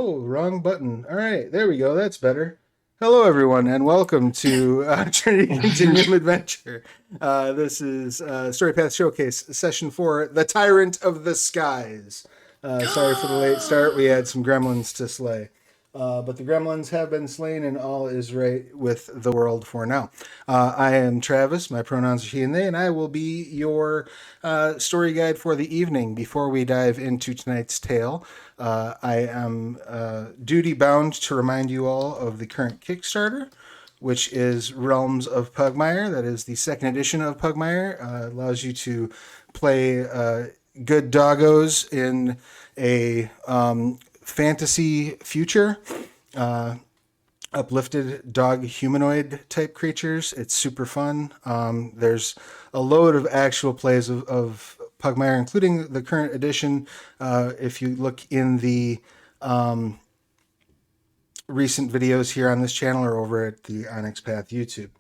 Oh, wrong button. All right, there we go. That's better. Hello, everyone, and welcome to Trinity Continuum Adventure. This is Storypath Showcase, Session 4, The Tyrant of the Skies. Sorry for the late start. We had some gremlins to slay. But the gremlins have been slain, and all is right with the world for now. I am Travis. My pronouns are he and they, and I will be your story guide for the evening. Before we dive into tonight's tale, I am duty bound to remind you all of the current Kickstarter, which is Realms of Pugmire. That is the second edition of Pugmire. Allows you to play good doggos in a fantasy future, uplifted dog humanoid type creatures. It's super fun. There's a load of actual plays of Pugmire, including the current edition. If you look in the recent videos here on this channel or over at the Onyx Path YouTube,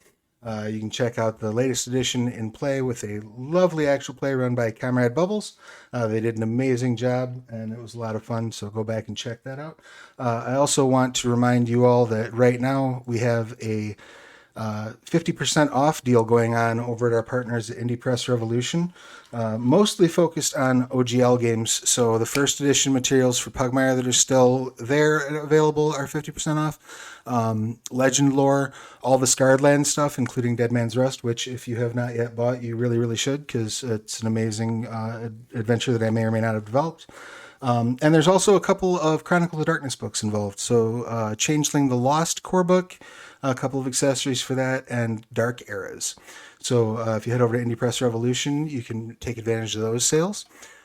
you can check out the latest edition in play with a lovely actual play run by Comrade Bubbles. They did an amazing job, and it was a lot of fun, so go back and check that out. I also want to remind you all that right now we have a 50% off deal going on over at our partners at Indie Press Revolution, mostly focused on OGL games. So the first edition materials for Pugmire that are still there and available are 50% off. Legend lore, all the Scarred Land stuff, including Dead Man's Rust, which if you have not yet bought, you really, really should, because it's an amazing adventure that I may or may not have developed. And there's also a couple of Chronicle of Darkness books involved. So Changeling the Lost core book, a couple of accessories for that, and Dark Eras. So if you head over to Indie Press Revolution, you can take advantage of those sales.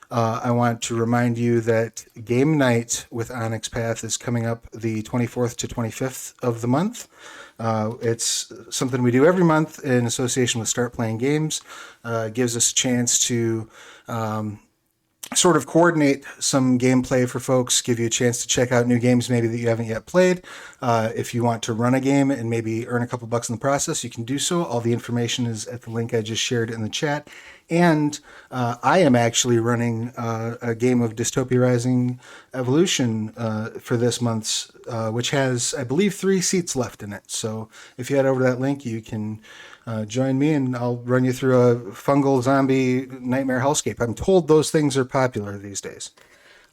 I want to remind you that game night with Onyx Path is coming up the 24th to 25th of the month. It's something we do every month in association with Start Playing Games. Gives us a chance to sort of coordinate some gameplay for folks, give you a chance to check out new games maybe that you haven't yet played. If you want to run a game and maybe earn a couple bucks in the process, you can do so. All the information is at the link I just shared in the chat. And I am actually running a game of Dystopia Rising Evolution for this month's, which has, I believe, 3 seats left in it. So if you head over to that link, you can join me and I'll run you through a fungal zombie nightmare hellscape. I'm told those things are popular these days.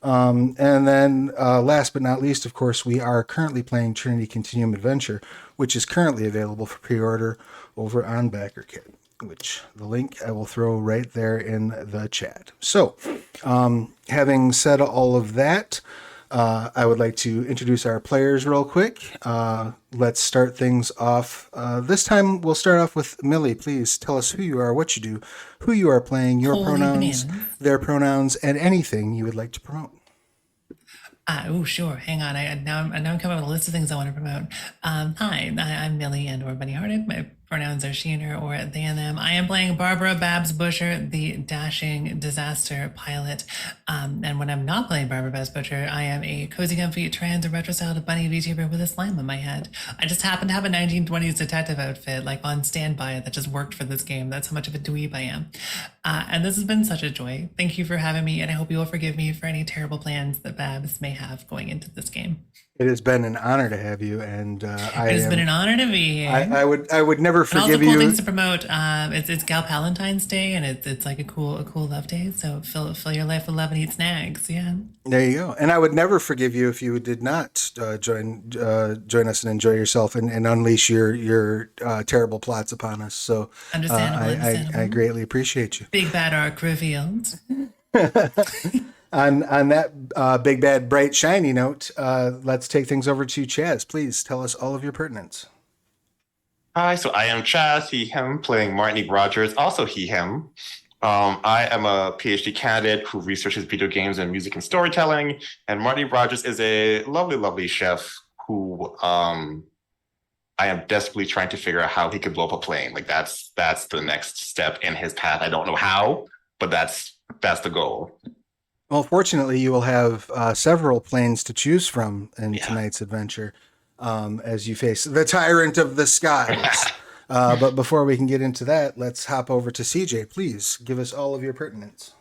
And then last but not least, of course, we are currently playing Trinity Continuum Adventure, which is currently available for pre-order over on BackerKit, which the link I will throw right there in the chat. So having said all of that, I would like to introduce our players real quick. Let's start things off. This time we'll start off with Millie. Please tell us who you are, what you do, who you are playing, your Holy pronouns, bananas. their pronouns, and anything you would like to promote. Oh, sure. Hang on. I'm coming up with a list of things I want to promote. Hi, I'm Millie and or Bunny Hearted. My pronouns are she and her or they and them. I am playing Barbara Babs Busher, the dashing disaster pilot. And when I'm not playing Barbara Babs Busher, I am a cozy, comfy, trans or retro styled bunny VTuber with a slime on my head. I just happen to have a 1920s detective outfit, like on standby, that just worked for this game. That's how much of a dweeb I am. And this has been such a joy. Thank you for having me, and I hope you will forgive me for any terrible plans that Babs may have going into this game. It has been an honor to have you, and It has been an honor to be here. I would never And also forgive cool you. things to promote. It's Gal Palentine's Day, and it's like a cool love day. So fill your life with love and eat snacks. Yeah. There you go. And I would never forgive you if you did not join us and enjoy yourself and unleash your terrible plots upon us. So Understandable. I greatly appreciate you. Big bad arc revealed. On that big bad bright shiny note, let's take things over to Chaz. Please tell us all of your pertinence. Hi, so I am Chaz, he, him, playing Martin Rogers, also he, him. I am a PhD candidate who researches video games and music and storytelling, and Martin Rogers is a lovely, lovely chef who I am desperately trying to figure out how he could blow up a plane. Like that's the next step in his path. I don't know how, but that's the goal. Well, fortunately, you will have several planes to choose from in tonight's adventure as you face the Tyrant of the Skies. But before we can get into that, let's hop over to CJ. Please give us all of your pertinence.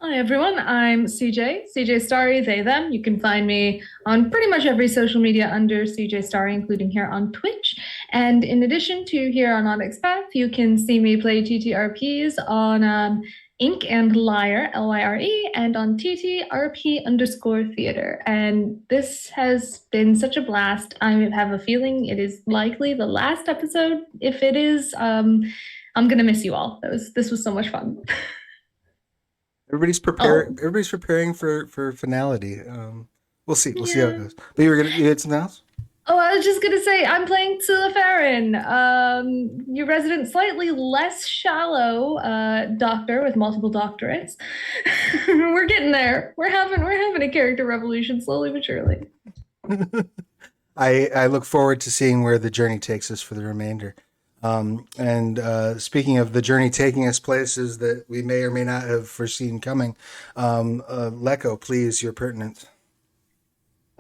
Hi everyone, I'm CJ Starry, they, them. You can find me on pretty much every social media under CJ Starry, including here on Twitch. And in addition to here on Onyx Path, you can see me play TTRPs on Ink and Lyre, Lyre, and on TTRP_theater. And this has been such a blast. I have a feeling it is likely the last episode. If it is, I'm gonna miss you all. This was so much fun. Everybody's preparing for finality. We'll see. We'll see how it goes. But you had something else? Oh, I was just gonna say I'm playing Tula Farron, your resident, slightly less shallow doctor with multiple doctorates. We're getting there. We're having a character revolution slowly but surely. I look forward to seeing where the journey takes us for the remainder. And speaking of the journey taking us places that we may or may not have foreseen coming, Lecco, please, your pertinence.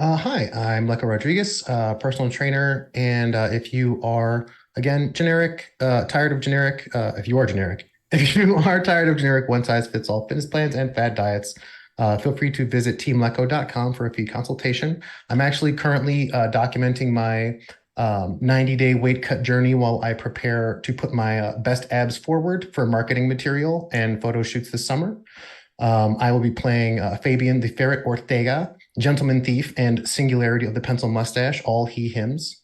Hi, I'm Leco Rodriguez, personal trainer, and if you are, again, tired of generic, if you are tired of generic one-size-fits-all fitness plans and fad diets, feel free to visit teamleco.com for a free consultation. I'm actually currently documenting my 90-day weight cut journey while I prepare to put my best abs forward for marketing material and photo shoots this summer. I will be playing Fabian the Ferret Ortega, Gentleman Thief, and Singularity of the Pencil Mustache, all he, hims.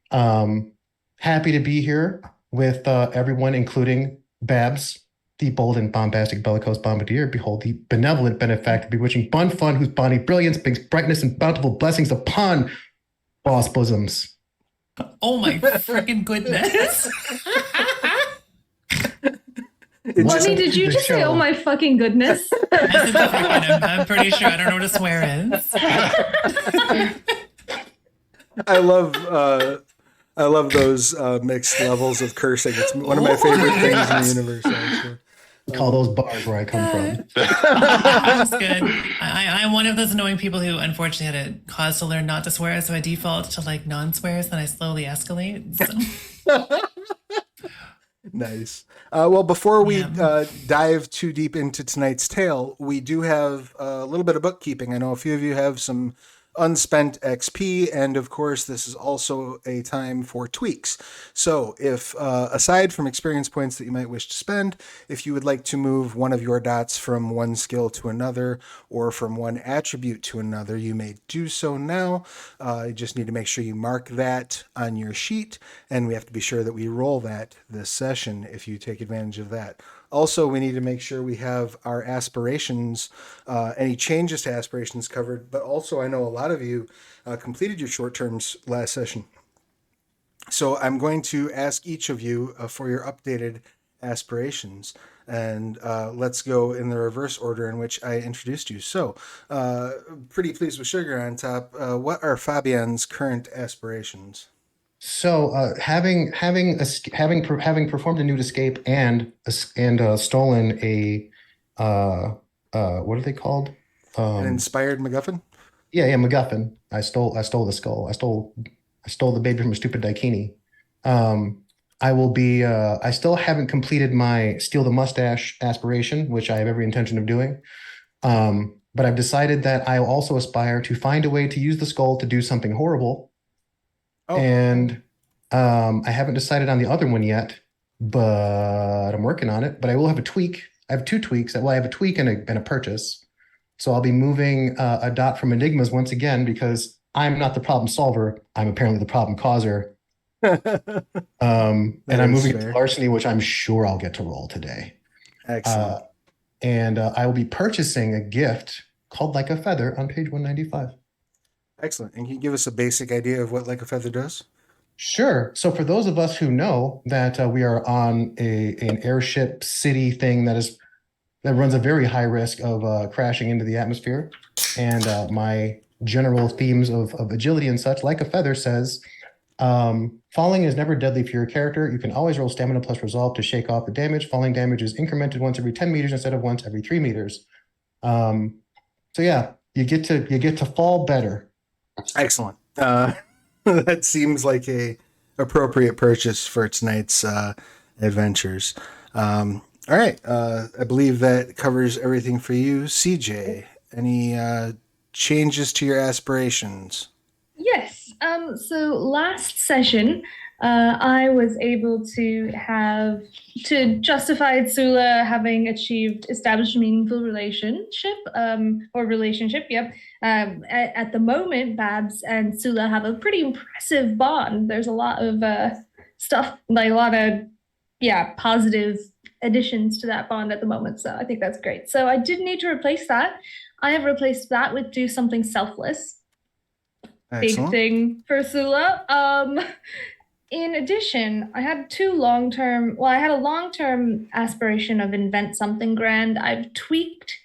Happy to be here with everyone, including Babs, the bold and bombastic bellicose bombardier. Behold, the benevolent benefactor, bewitching bun fun, whose bonny brilliance brings brightness and bountiful blessings upon boss bosoms. Oh my freaking goodness. Mommy, did you just say, oh my fucking goodness? I'm pretty sure I don't know what a swear is. I love those mixed levels of cursing. It's one of my favorite things in the universe, actually. Call those bars where I come from. That's good. I'm one of those annoying people who unfortunately had a cause to learn not to swear, so I default to like non-swears, then I slowly escalate. So. Nice. Well, before we dive too deep into tonight's tale, we do have a little bit of bookkeeping. I know a few of you have some unspent XP, and of course, this is also a time for tweaks. So if, aside from experience points that you might wish to spend, if you would like to move one of your dots from one skill to another, or from one attribute to another, you may do so now. You just need to make sure you mark that on your sheet, and we have to be sure that we roll that this session if you take advantage of that. Also, we need to make sure we have our aspirations, any changes to aspirations covered, but also I know a lot of you completed your short terms last session. So I'm going to ask each of you for your updated aspirations, and let's go in the reverse order in which I introduced you. So, pretty pleased with sugar on top. What are Fabian's current aspirations? So, having performed a nude escape and stolen a what are they called? An inspired MacGuffin? Yeah, MacGuffin. I stole the skull. I stole the baby from a stupid daikini. I will be. I still haven't completed my steal the mustache aspiration, which I have every intention of doing. But I've decided that I will also aspire to find a way to use the skull to do something horrible. Oh. And I haven't decided on the other one yet, but I'm working on it. But I will have a tweak. I have two tweaks. Well, I have a tweak and a purchase. So I'll be moving a dot from enigmas once again because I'm not the problem solver. I'm apparently the problem causer. And I'm moving it to larceny, which I'm sure I'll get to roll today. Excellent. And I will be purchasing a gift called Like a Feather on page 195. Excellent. And can you give us a basic idea of what Like a Feather does? Sure. So for those of us who know that we are on an airship city thing that runs a very high risk of crashing into the atmosphere, and my general themes of agility and such, Like a Feather says, falling is never deadly for your character. You can always roll stamina plus resolve to shake off the damage. Falling damage is incremented once every 10 meters instead of once every 3 meters. So yeah, you get to fall better. Excellent. That seems like a appropriate purchase for tonight's adventures. All right. I believe that covers everything for you. CJ, any changes to your aspirations? Yes. So last session, I was able to justify Tsula having established a meaningful relationship. Yep. At the moment, Babs and Tsula have a pretty impressive bond. There's a lot of stuff, like a lot of positive additions to that bond at the moment. So I think that's great. So I did need to replace that. I have replaced that with do something selfless. Excellent. Big thing for Sula. In addition, I had I had a long-term aspiration of invent something grand. I've tweaked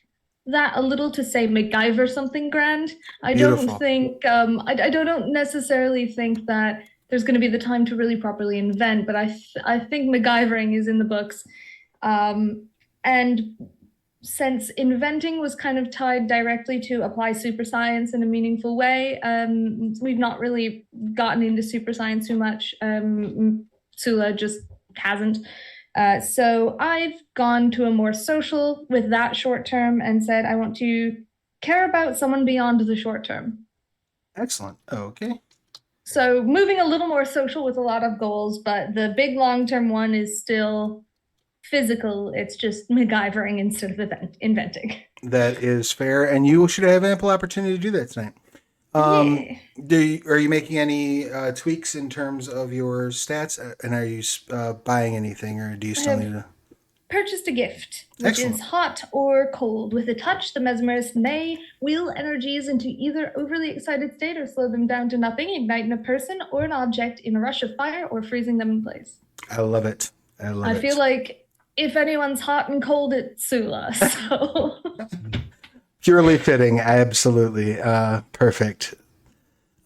that a little to say MacGyver something grand. I Beautiful. don't think, I don't necessarily think that there's going to be the time to really properly invent, but I think MacGyvering is in the books. And since inventing was kind of tied directly to apply super science in a meaningful way, we've not really gotten into super science too much. Sula just hasn't. So I've gone to a more social with that short term and said, I want to care about someone beyond the short term. Excellent. Okay. So moving a little more social with a lot of goals, but the big long-term one is still physical. It's just MacGyvering instead of inventing. That is fair, and you should have ample opportunity to do that tonight. Are you making any tweaks in terms of your stats, and are you buying anything, or do you still need to? Purchased a gift, which Excellent. is hot or cold. With a touch, the mesmerist may wheel energies into either overly excited state or slow them down to nothing, igniting a person or an object in a rush of fire or freezing them in place. I love it. I feel like if anyone's hot and cold, it's Sula. So purely fitting. Absolutely. Perfect.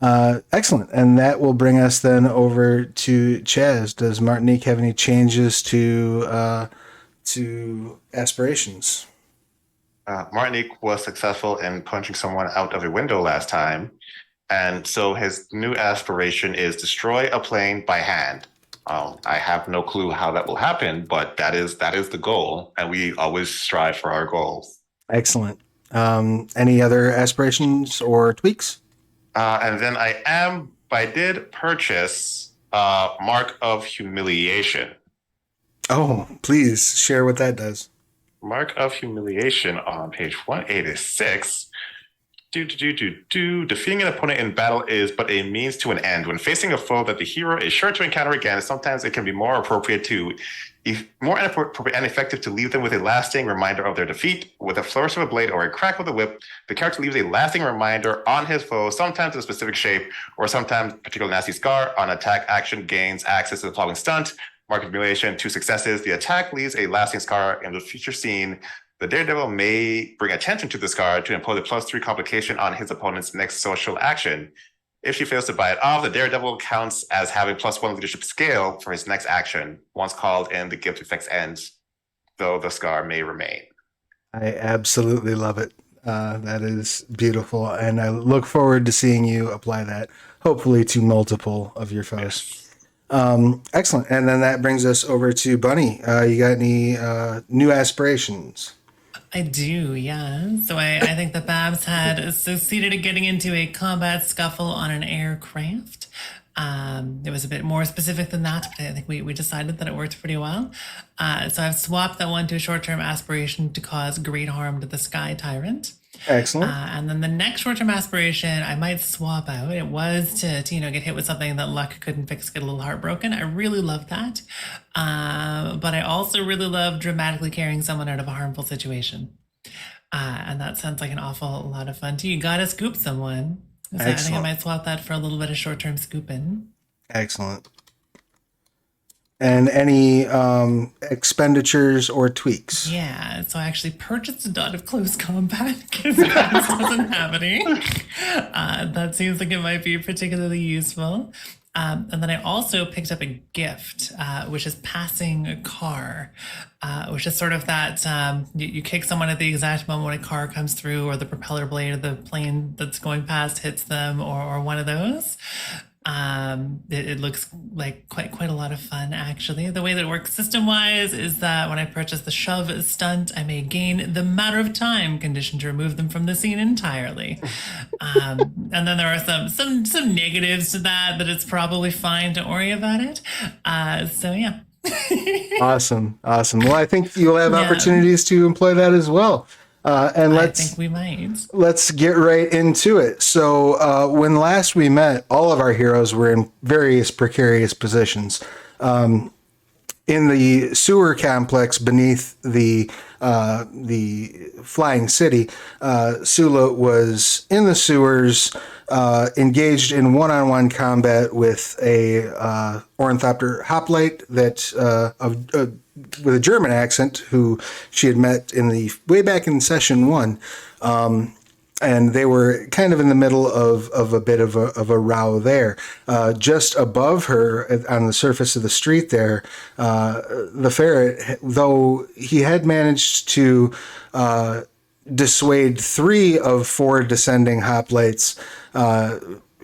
Excellent. And that will bring us then over to Chaz. Does Martinique have any changes to aspirations? Martinique was successful in punching someone out of a window last time. And so his new aspiration is destroy a plane by hand. I have no clue how that will happen, but that is the goal. And we always strive for our goals. Excellent. Any other aspirations or tweaks? And then I did purchase Mark of Humiliation. Oh, please share what that does. Mark of Humiliation on page 186. Defeating an opponent in battle is but a means to an end. When facing a foe that the hero is sure to encounter again, sometimes it can be more appropriate and effective to leave them with a lasting reminder of their defeat. With a flourish of a blade or a crack with a whip, the character leaves a lasting reminder on his foe, sometimes in a specific shape, or sometimes a particular nasty scar. On attack action, gains access to the following stunt. Mark of Humiliation, 2 successes. The attack leaves a lasting scar in the future scene. The Daredevil may bring attention to the scar to impose a +3 complication on his opponent's next social action. If she fails to buy it off, the Daredevil counts as having +1 leadership scale for his next action. Once called in, the gift effects ends, though the scar may remain. I absolutely love it. That is beautiful, and I look forward to seeing you apply that, hopefully to multiple of your foes. Excellent. And then that brings us over to Bunny. You got any new aspirations? I do, yeah. So I think the Babs had succeeded in getting into a combat scuffle on an aircraft. It was a bit more specific than that, but I think we decided that it worked pretty well. So I've swapped that one to a short-term aspiration to cause great harm to the Sky Tyrant. Excellent. And then the next short-term aspiration I might swap out. It was to get hit with something that luck couldn't fix, get a little heartbroken. I really love that. But I also really love dramatically carrying someone out of a harmful situation. And that sounds like an awful lot of fun too. You gotta scoop someone. So I think I might swap that for a little bit of short-term scooping. Excellent. And any expenditures or tweaks? Yeah, so I actually purchased a dot of close combat because Babs doesn't have any. That seems like it might be particularly useful. And then I also picked up a gift, which is passing a car, which is sort of that you kick someone at the exact moment when a car comes through, or the propeller blade of the plane that's going past hits them, or one of those. It looks like quite a lot of fun, actually. The way that it works system-wise is that when I purchase the shove stunt, I may gain the matter of time condition to remove them from the scene entirely. And then there are some negatives to that it's probably fine. Don't worry about it. So yeah. Awesome. Well, I think you'll have Yeah. opportunities to employ that as well. And I think we might. let's get right into it. So when last we met, all of our heroes were in various precarious positions. In the sewer complex beneath the flying city, Sula was in the sewers, engaged in one-on-one combat with a ornithopter hoplite that with a German accent, who she had met in the way back in session 1. And they were kind of in the middle of a bit of a row there. Just above her, on the surface of the street there, the ferret, though he had managed to dissuade 3 of 4 descending hoplites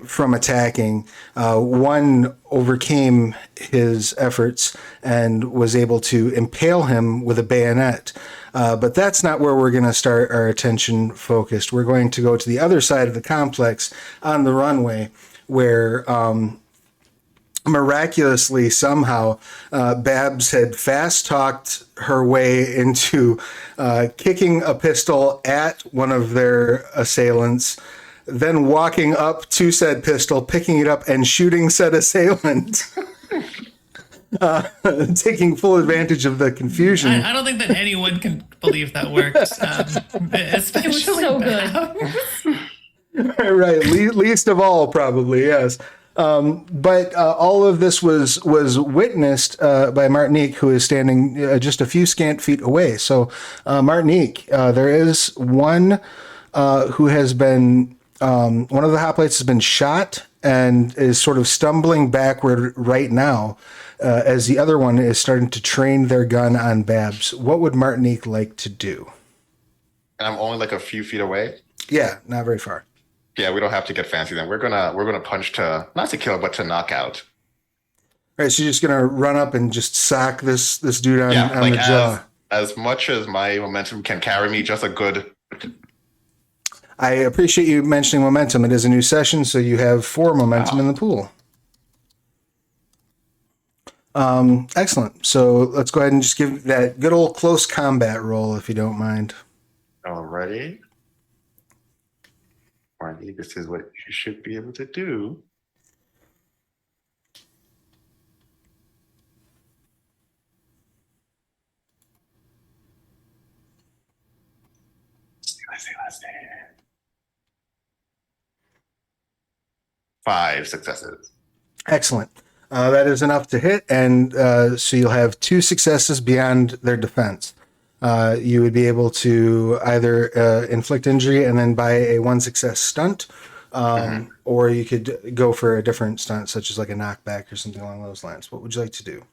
from attacking, one overcame his efforts and was able to impale him with a bayonet. But that's not where we're going to start our attention focused. We're going to go to the other side of the complex on the runway, where miraculously somehow Babs had fast talked her way into kicking a pistol at one of their assailants, then walking up to said pistol, picking it up and shooting said assailant. Taking full advantage of the confusion. I don't think that anyone can believe that worked. Especially It was so good. Right, least of all, probably, yes. But all of this was witnessed by Martinique, who is standing just a few scant feet away. So, Martinique, there is one who has been, one of the hoplites has been shot and is sort of stumbling backward right now, as the other one is starting to train their gun on Babs. What would Martinique like to do? And I'm only like a few feet away. Yeah, not very far. Yeah, we don't have to get fancy then. We're gonna punch to not to kill, but to knock out. All right, so you're just gonna run up and just sock this dude on like the jaw. as much as my momentum can carry me, just a good. I appreciate you mentioning momentum. It is a new session, so you have 4 momentum in the pool. Excellent. So let's go ahead and just give that good old close combat roll, if you don't mind. Alrighty. Marty, this is what you should be able to do. Let's see. 5 successes. Excellent. That is enough to hit, and so you'll have 2 successes beyond their defense. You would be able to either inflict injury and then buy a 1 success stunt, or you could go for a different stunt, such as like a knockback or something along those lines. What would you like to do?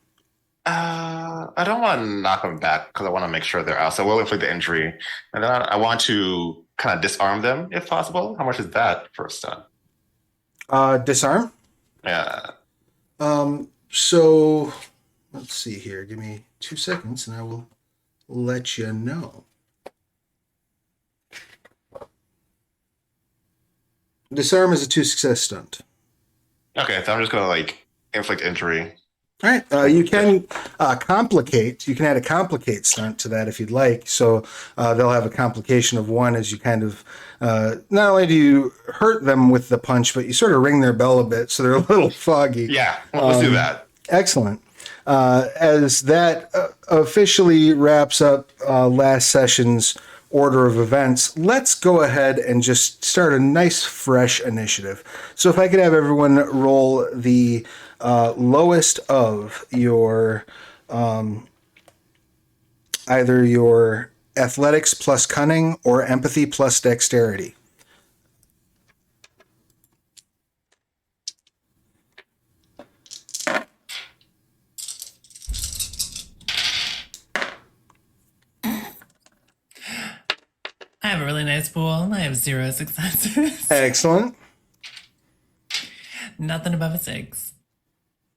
I don't want to knock them back because I want to make sure they're out. So we'll inflict the injury, and then I want to kind of disarm them if possible. How much is that for a stunt? Disarm? Yeah. So let's see here. Give me 2 seconds and I will let you know. Disarm is a 2 success stunt. Okay, so I'm just gonna like inflict injury. All right. You can complicate. You can add a complicate stunt to that if you'd like. So they'll have a complication of 1 as you kind of, not only do you hurt them with the punch, but you sort of ring their bell a bit, so they're a little foggy. Yeah, well, let's do that. Excellent. As that officially wraps up last session's order of events, let's go ahead and just start a nice fresh initiative. So if I could have everyone roll the lowest of your either your athletics plus cunning or empathy plus dexterity. I have a really nice pool. I have 0 successes. Excellent. Nothing above a 6.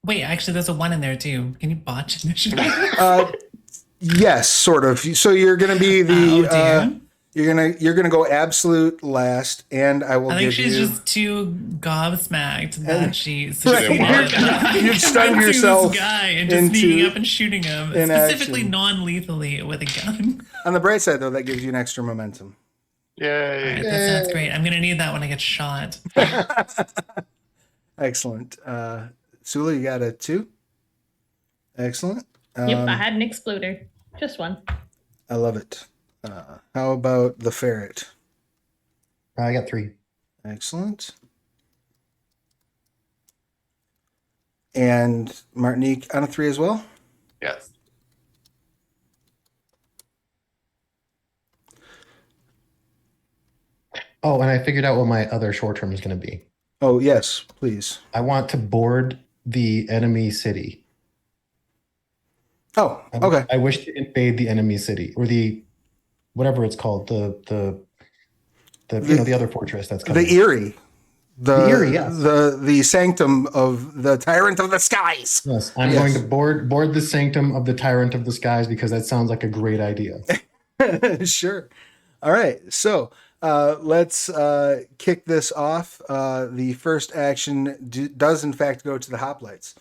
Wait, actually, there's a 1 in there too. Can you botch initiative? Yes, sort of. So you're going to be the you're gonna go absolute last, and I will I think give she's you. just too gobsmacked that she Right. succeeded. You've stunned Into yourself this guy and just into sneaking up and shooting him, specifically inaction. non-lethally with a gun. On the bright side, though, that gives you an extra momentum. Yay. All right, that sounds great. I'm gonna need that when I get shot. Excellent. Sula, you got a 2. Excellent. Yep, I had an exploder. Just one. I love it. How about the ferret? I got 3. Excellent. And Martinique on a 3 as well? Yes. Oh, and I figured out what my other short term is going to be. Oh, yes, please. I want to board the enemy city. Oh, okay. I wish to invade the enemy city, or the whatever it's called, the the other fortress that's coming. The Eerie. The Eerie, yes. The sanctum of the Tyrant of the Skies. Yes, I'm going to board the sanctum of the Tyrant of the Skies because that sounds like a great idea. Sure. All right. So let's kick this off. The first action does, in fact, go to the hoplites.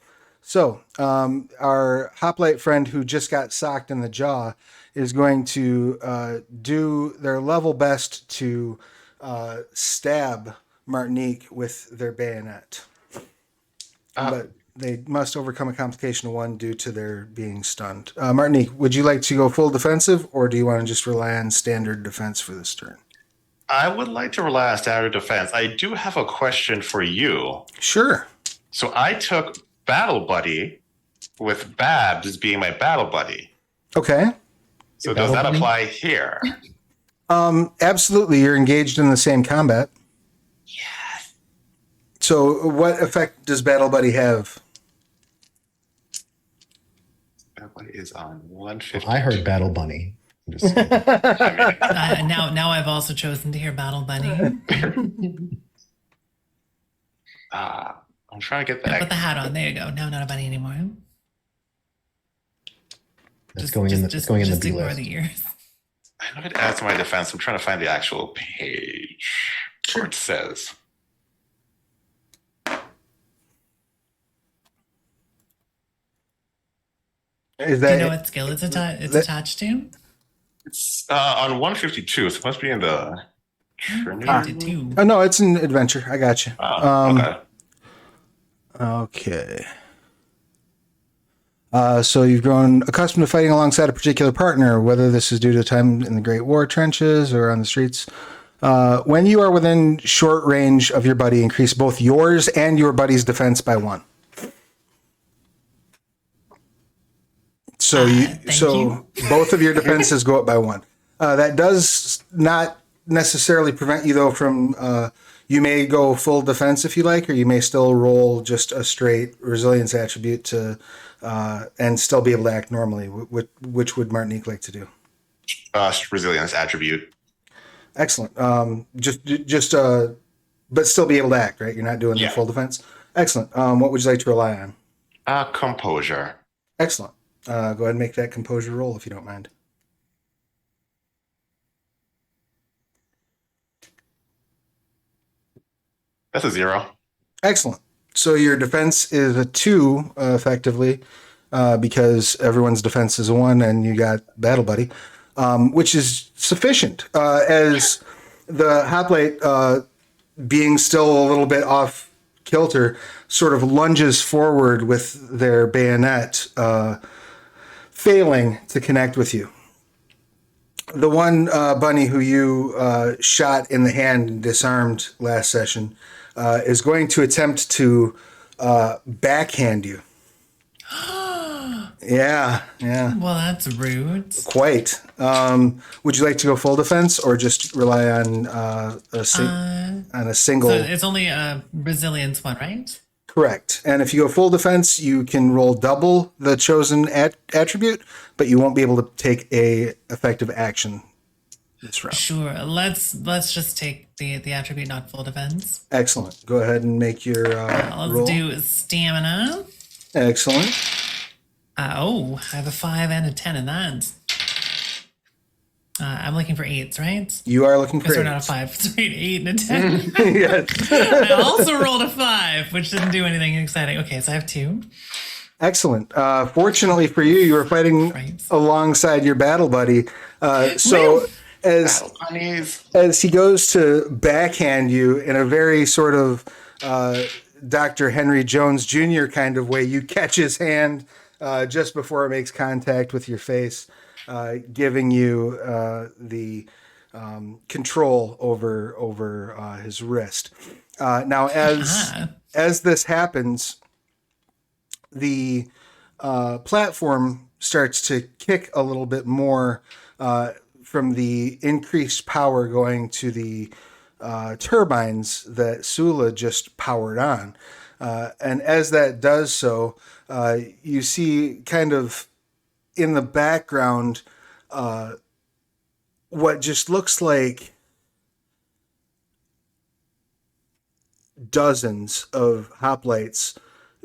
So our hoplite friend who just got socked in the jaw is going to do their level best to stab Martinique with their bayonet. But they must overcome a complication of 1 due to their being stunned. Martinique, would you like to go full defensive, or do you want to just rely on standard defense for this turn? I would like to rely on standard defense. I do have a question for you. Sure. So I took Battle Buddy with Babs as being my Battle Buddy. Okay. So does that apply here? Absolutely. You're engaged in the same combat. Yes. So what effect does Battle Buddy have? Battle Buddy is on 150. I heard Battle Bunny. I'm just saying. Now I've also chosen to hear Battle Bunny. I'm trying to get Put that. the hat on. There you go. Now not a bunny anymore. It's going in the just B ignore list. the ears. I know it adds to my defense. I'm trying to find the actual page where it says. Is Do that you know what skill it's attached to? It's on 152. It's supposed to be in the Trinity. 52. Oh, no, it's an adventure. I got you. Okay. Okay. So you've grown accustomed to fighting alongside a particular partner, whether this is due to time in the Great War trenches or on the streets. When you are within short range of your buddy, increase both yours and your buddy's defense by 1. So you. both of your defenses go up by 1. That does not necessarily prevent you, though, from you may go full defense if you like, or you may still roll just a straight resilience attribute to and still be able to act normally. Which would Martinique like to do? Resilience attribute. Excellent. But still be able to act, right? You're not doing the full defense. Excellent. What would you like to rely on? Composure. Excellent. Go ahead and make that composure roll if you don't mind. That's a 0. Excellent. So your defense is a 2, effectively, because everyone's defense is a 1, and you got Battle Buddy, which is sufficient. As the hoplite, being still a little bit off kilter, sort of lunges forward with their bayonet, failing to connect with you. The one bunny who you shot in the hand and disarmed last session is going to attempt to backhand you. Yeah. Well, that's rude. Quite. Would you like to go full defense or just rely on a single? So it's only a resilience 1, right? Correct. And if you go full defense, you can roll double the chosen attribute, but you won't be able to take a effective action. this round. Sure. Let's just take the attribute not full defense. Excellent. Go ahead and make your Let's roll. do stamina. Excellent. I have a 5 and a 10 in that. I'm looking for 8s, right? You are looking for Because we're not a 8s. 5. So 8 and a 10. Yes. I also rolled a 5, which didn't do anything exciting. Okay, so I have 2. Excellent. Fortunately for you, you were fighting Right. alongside your battle buddy. So as Battle bunnies. as he goes to backhand you in a very sort of Dr. Henry Jones Jr. kind of way, you catch his hand just before it makes contact with your face, giving you the control over his wrist. Now, as this happens, the platform starts to kick a little bit more from the increased power going to the turbines that Sula just powered on. And as that does so, you see kind of in the background what just looks like dozens of hoplites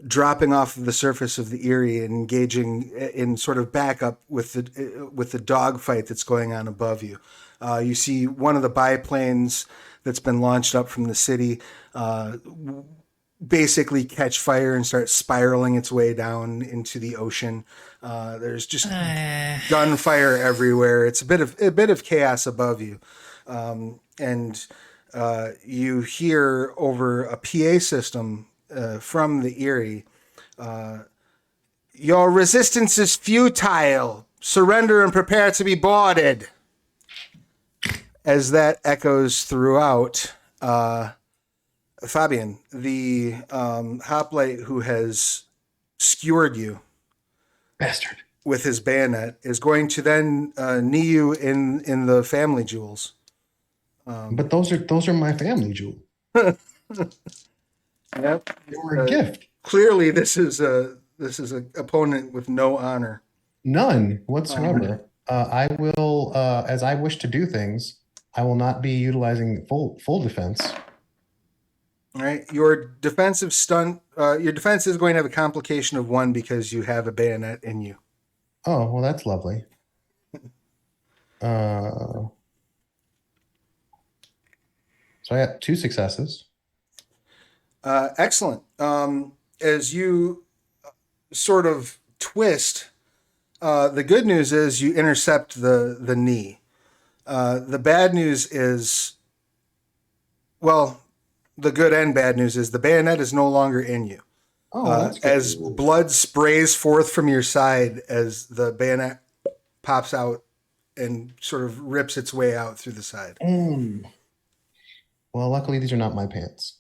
dropping off of the surface of the Erie and engaging in sort of backup with the dogfight that's going on above you. You see one of the biplanes that's been launched up from the city basically catch fire and start spiraling its way down into the ocean. There's just gunfire everywhere. It's a bit of chaos above you, and you hear over a PA system from the Erie, "Your resistance is futile. Surrender and prepare to be boarded." As that echoes throughout, Fabian, the hoplite who has skewered you Bastard. with his bayonet is going to then knee you in the family jewels. But those are my family jewels. Yep. They were a gift. Clearly, this is a opponent with no honor. None whatsoever. I will, as I wish to do things, I will not be utilizing full defense. All right, your defensive stunt. Your defense is going to have a complication of 1 because you have a bayonet in you. Oh, well, that's lovely. So I got 2 successes. Excellent. As you sort of twist, the good news is you intercept the knee. The bad news is, well, the good and bad news is the bayonet is no longer in you. Oh, that's good. As blood sprays forth from your side as the bayonet pops out and sort of rips its way out through the side. Well, luckily these are not my pants.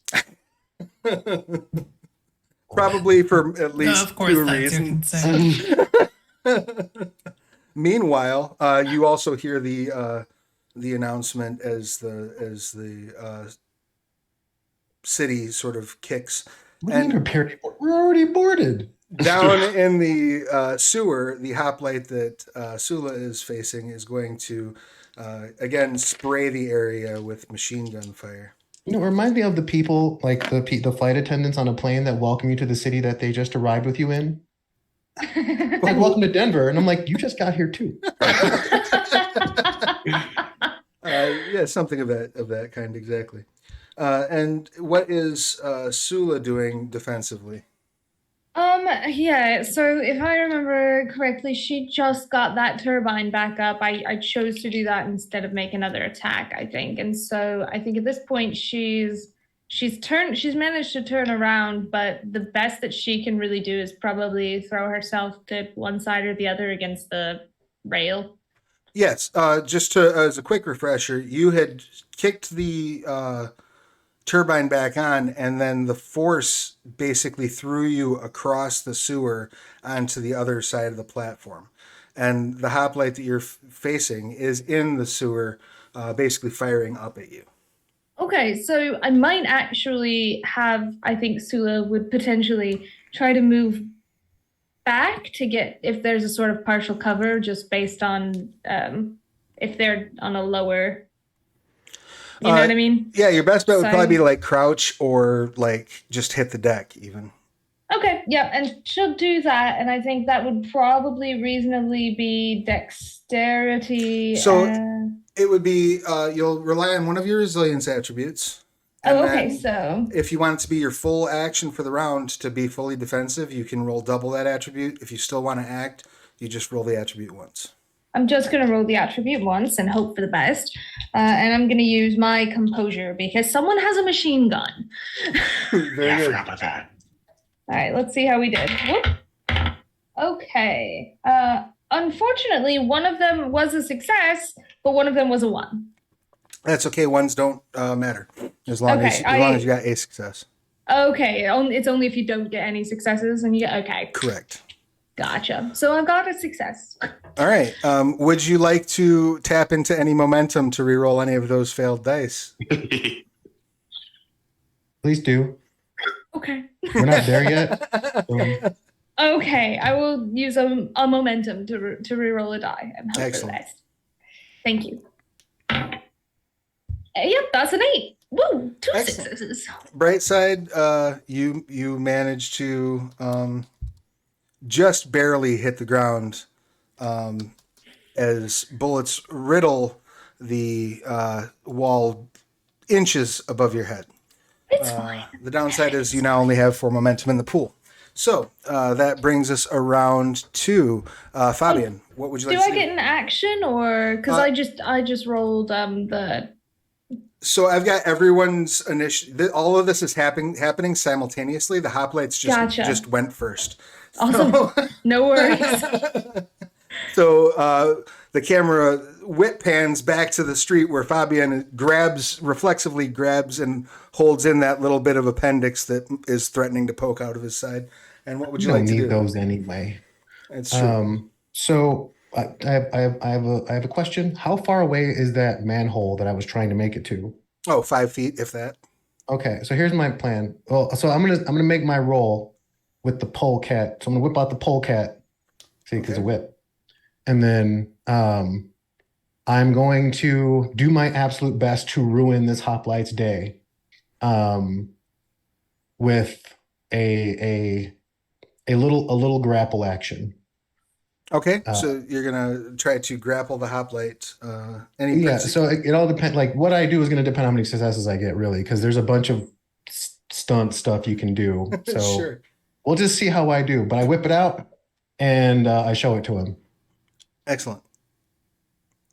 Probably for at least of course, 2 that's your reasons. concern. Meanwhile, you also hear the announcement as the city sort of kicks. What do you mean prepared? We're already boarded. Down in the sewer, the hoplite that Sula is facing is going to again spray the area with machine gun fire. You know, it reminds me of the people, like the flight attendants on a plane that welcome you to the city that they just arrived with you in. Like, welcome to Denver. And I'm like, you just got here too. Yeah, something of that kind, exactly. And what is Sula doing defensively? Yeah, so if I remember correctly, she just got that turbine back up. I chose to do that instead of make another attack, I think. And so I think at this point she's managed to turn around, but the best that she can really do is probably throw herself to one side or the other against the rail. Yes, just as a quick refresher, you had kicked the turbine back on, and then the force basically threw you across the sewer onto the other side of the platform. And the hoplite that you're facing is in the sewer, basically firing up at you. Okay, so I might actually I think Sula would potentially try to move back to get if there's a sort of partial cover just based on if they're on a lower, you know what I mean? Yeah, your best bet would probably be Side. to like crouch or like just hit the deck even. Okay, yeah, and she'll do that, and I think that would probably reasonably be dexterity So and it would be you'll rely on one of your resilience attributes, and oh, okay, then so if you want it to be your full action for the round to be fully defensive, you can roll double that attribute. If you still want to act, you just roll the attribute once. I'm just gonna roll the attribute once and hope for the best. And I'm gonna use my composure because someone has a machine gun. Very I good. forgot about that. All right, let's see how we did. Whoop. Okay. Unfortunately, one of them was a success, but one of them was a one. That's okay. Ones don't matter as long Okay, as you got a success. Okay, it's only if you don't get any successes and you get okay. Correct. Gotcha. So I got a success. All right. Would you like to tap into any momentum to reroll any of those failed dice? Please do. Okay. We're not there yet. Okay, I will use a momentum to reroll a die and hope for the Excellent. best. Thank you. Yep, that's an 8. Woo, 2 Excellent. successes. Bright side, you managed to just barely hit the ground as bullets riddle the wall inches above your head. It's fine. The downside is you now only have 4 momentum in the pool. So that brings us around to Fabian. What would you like Do to I do? get an action or because I just rolled the So I've got everyone's initiative. All of this is happening simultaneously. The hoplites Gotcha. just went first. awesome. No worries. So the camera whip pans back to the street where Fabian reflexively grabs and holds in that little bit of appendix that is threatening to poke out of his side. And what would you don't like to need do? those anyway. It's true. So I have a question. How far away is that manhole that I was trying to make it to? Oh, 5 feet, if that. Okay, so here's my plan. Well, so I'm gonna make my roll with the polecat. So I'm gonna whip out the polecat. See, because Okay. a whip, and then I'm going to do my absolute best to ruin this hoplites day, with a little grapple action. Okay, so you're gonna try to grapple the hoplite. Yeah, so it all depends. Like what I do is going to depend on how many successes I get, really, because there's a bunch of stunt stuff you can do. So Sure. we'll just see how I do. But I whip it out and I show it to him. Excellent.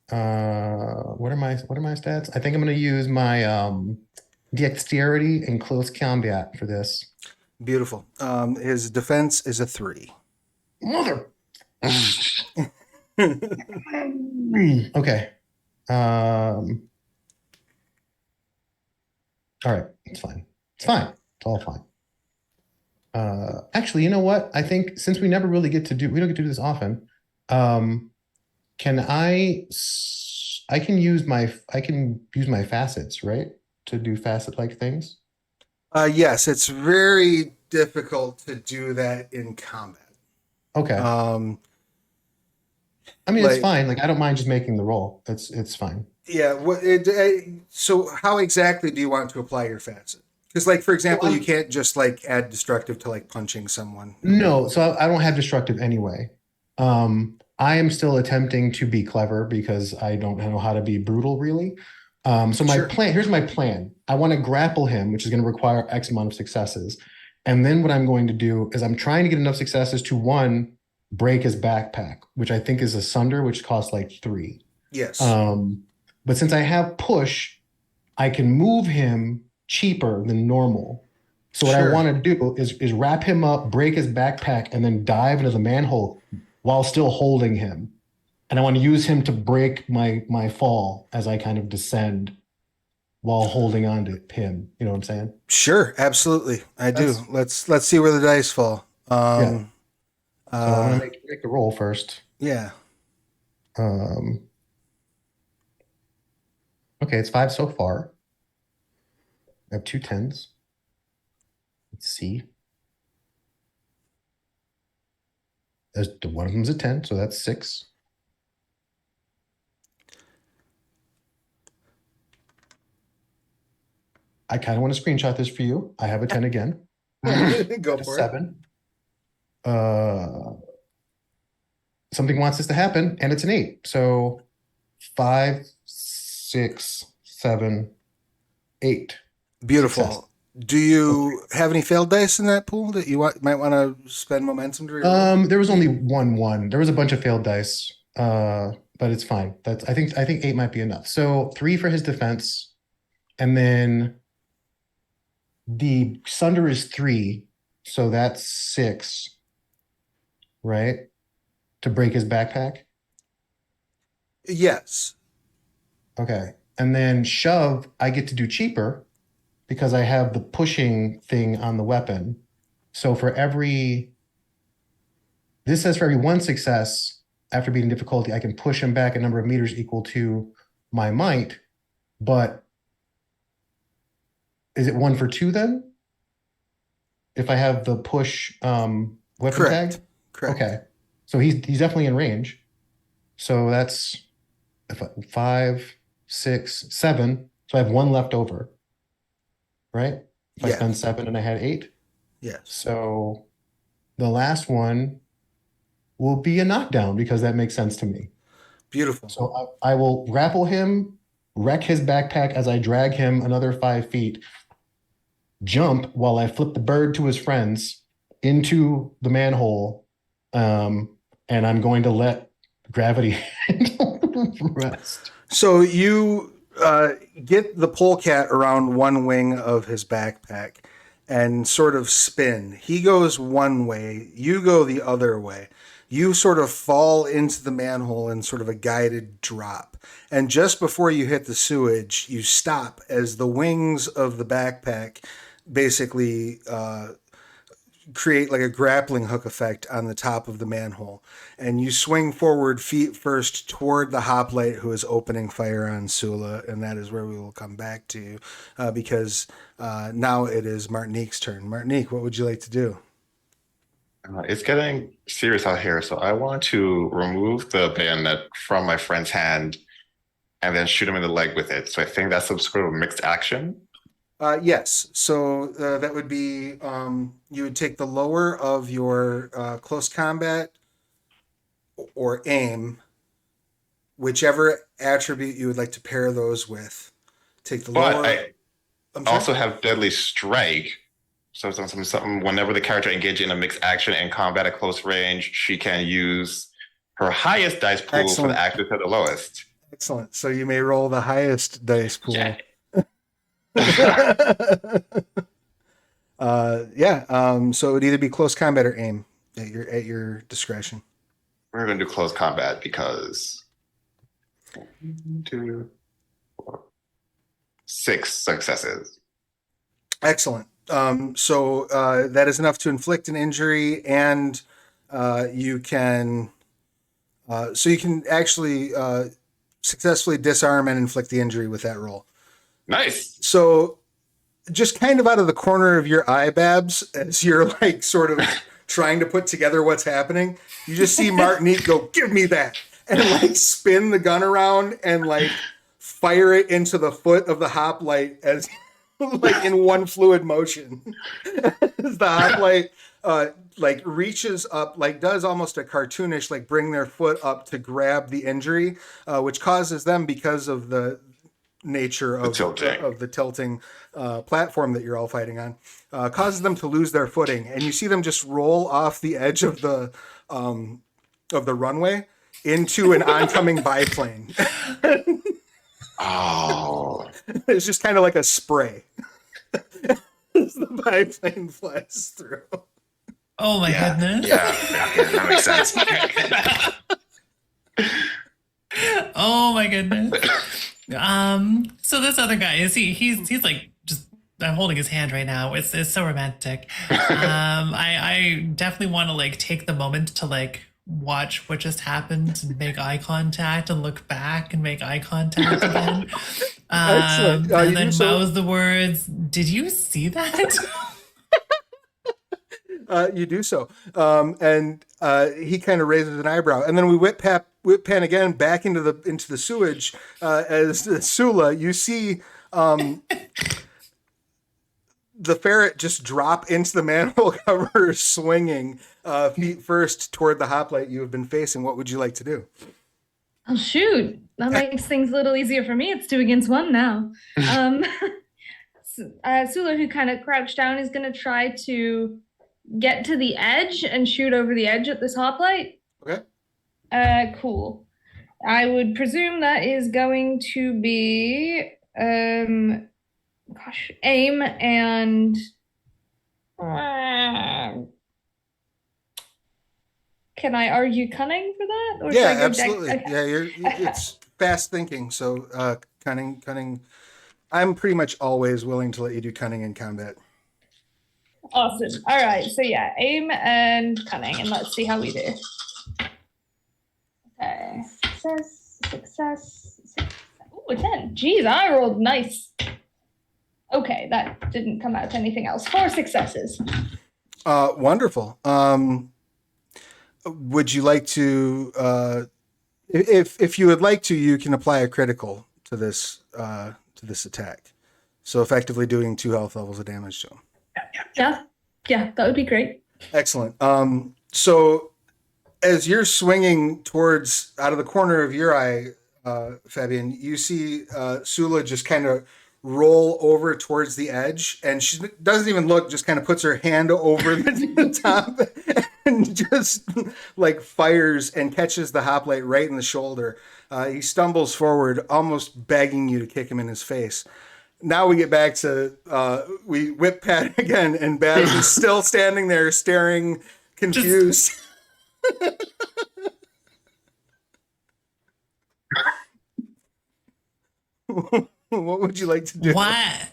What are my stats? I think I'm going to use my dexterity and close combat for this. Beautiful. His defense is a 3. Mother. Okay. All right. It's fine. It's fine. It's all fine. Actually, you know what? I think since we never really get to we don't get to do this often. Can I can use my facets, right? To do facet-like things. Yes, it's very difficult to do that in combat. Okay. I mean, it's fine. Like, I don't mind just making the roll. It's fine. Yeah. So how exactly do you want to apply your facet? Because, like, for example, you can't just like add destructive to like punching someone. No, so I don't have destructive anyway. I am still attempting to be clever because I don't know how to be brutal, really. So my plan, here's my plan. I want to grapple him, which is going to require X amount of successes. And then what I'm going to do is I'm trying to get enough successes to, one, break his backpack, which I think is asunder, which costs like 3. Yes. But since I have push, I can move him cheaper than normal. So what I want to do is wrap him up, break his backpack, and then dive into the manhole while still holding him. And I want to use him to break my fall as I kind of descend while holding on to him. You know what I'm saying? Sure, absolutely. I do. Let's see where the dice fall. Yeah. So I'm gonna make the roll first. Yeah. Okay, it's 5 so far. I have 2 10s. Let's see. One of them's a 10, so that's 6. I kind of want to screenshot this for you. I have a 10 again. Go A for it. 7. Something wants this to happen, and it's an 8. So 5, 6, 7, 8. Beautiful. Success. Do you have any failed dice in that pool that you might want to spend momentum to reroll? There was only one. There was a bunch of failed dice, but it's fine. I think 8 might be enough. So 3 for his defense, and then the Sunder is 3, so that's 6, right? To break his backpack. Yes. Okay, and then shove, I get to do cheaper because I have the pushing thing on the weapon. So this says for every 1 success after beating difficulty, I can push him back a number of meters equal to my might. But is it 1 for 2 then? If I have the push weapon Correct. tag? Correct. Okay. So he's definitely in range. So that's 5, 6, 7. So I have 1 left over. Right? If I Yeah. spend 7 and I had 8. Yes. So the last one will be a knockdown because that makes sense to me. Beautiful. So I will grapple him, wreck his backpack as I drag him another 5 feet, jump while I flip the bird to his friends into the manhole, and I'm going to let gravity handle the rest. So you get the polecat around one wing of his backpack and sort of spin. He goes one way, you go the other way. You sort of fall into the manhole in sort of a guided drop. And just before you hit the sewage, you stop as the wings of the backpack basically create like a grappling hook effect on the top of the manhole. And you swing forward feet first toward the hoplite who is opening fire on Sula. And that is where we will come back to because now it is Martinique's turn. Martinique, what would you like to do? It's getting serious out here, so I want to remove the bayonet from my friend's hand and then shoot him in the leg with it. So I think that's some sort of mixed action. Yes. So that would be you would take the lower of your close combat or aim, whichever attribute you would like to pair those with. Take the But lower. I I'm sorry? also have Deadly Strike. So something whenever the character engages in a mixed action and combat at close range, she can use her highest dice pool for Excellent. the active to the lowest. Excellent. So you may roll the highest dice pool. Yeah. So it would either be close combat or aim at your discretion. We're going to do close combat because 2, 4, 6 successes. Excellent. So that is enough to inflict an injury, and you can actually successfully disarm and inflict the injury with that roll. Nice. So just kind of out of the corner of your eye, Babs, as you're like sort of trying to put together what's happening, you just see Martinique go, "Give me that," and like spin the gun around and like fire it into the foot of the hoplite as like in one fluid motion. As the hoplite like reaches up, like does almost a cartoonish, like bring their foot up to grab the injury, which causes them, because of the nature of the tilting platform that you're all fighting on, causes them to lose their footing, and you see them just roll off the edge of the runway into an oncoming biplane. Oh. It's just kind of like a spray as the biplane flies through. Oh my goodness. Yeah, that makes sense. Oh my goodness. So this other guy, he's like, just, I'm holding his hand right now. It's so romantic. I definitely want to like take the moment to like watch what just happened and make eye contact and look back and make eye contact again. Excellent. And then mouth the words, "Did you see that?" You do so. And he kind of raises an eyebrow. And then we whip pan again back into the sewage as Sula. You see the ferret just drop into the manhole cover, swinging feet first toward the hoplite you have been facing. What would you like to do? Oh shoot, that makes things a little easier for me. It's 2 against 1 now. Sula, who kind of crouched down, is going to try to get to the edge and shoot over the edge at this hoplite. Okay. Cool. I would presume that is going to be aim and can I argue cunning for that? Or Yeah, absolutely. Okay. Yeah, it's fast thinking. So cunning. I'm pretty much always willing to let you do cunning in combat. Awesome. All right. So yeah, aim and cunning, and let's see how we do. Okay. Success. Ooh, 10. Jeez, I rolled nice. Okay, that didn't come out to anything else. 4 successes. Wonderful. Would you like to? If you would like to, you can apply a critical to this attack. So effectively doing 2 health levels of damage to him. Yeah, that would be great. Excellent. So as you're swinging towards out of the corner of your eye, Fabian, you see Sula just kind of roll over towards the edge, and she doesn't even look, just kind of puts her hand over the top and just like fires and catches the hoplite right in the shoulder. He stumbles forward, almost begging you to kick him in his face. Now we get back to we whip Pat again, and Babs is still standing there staring confused. What would you like to do? What?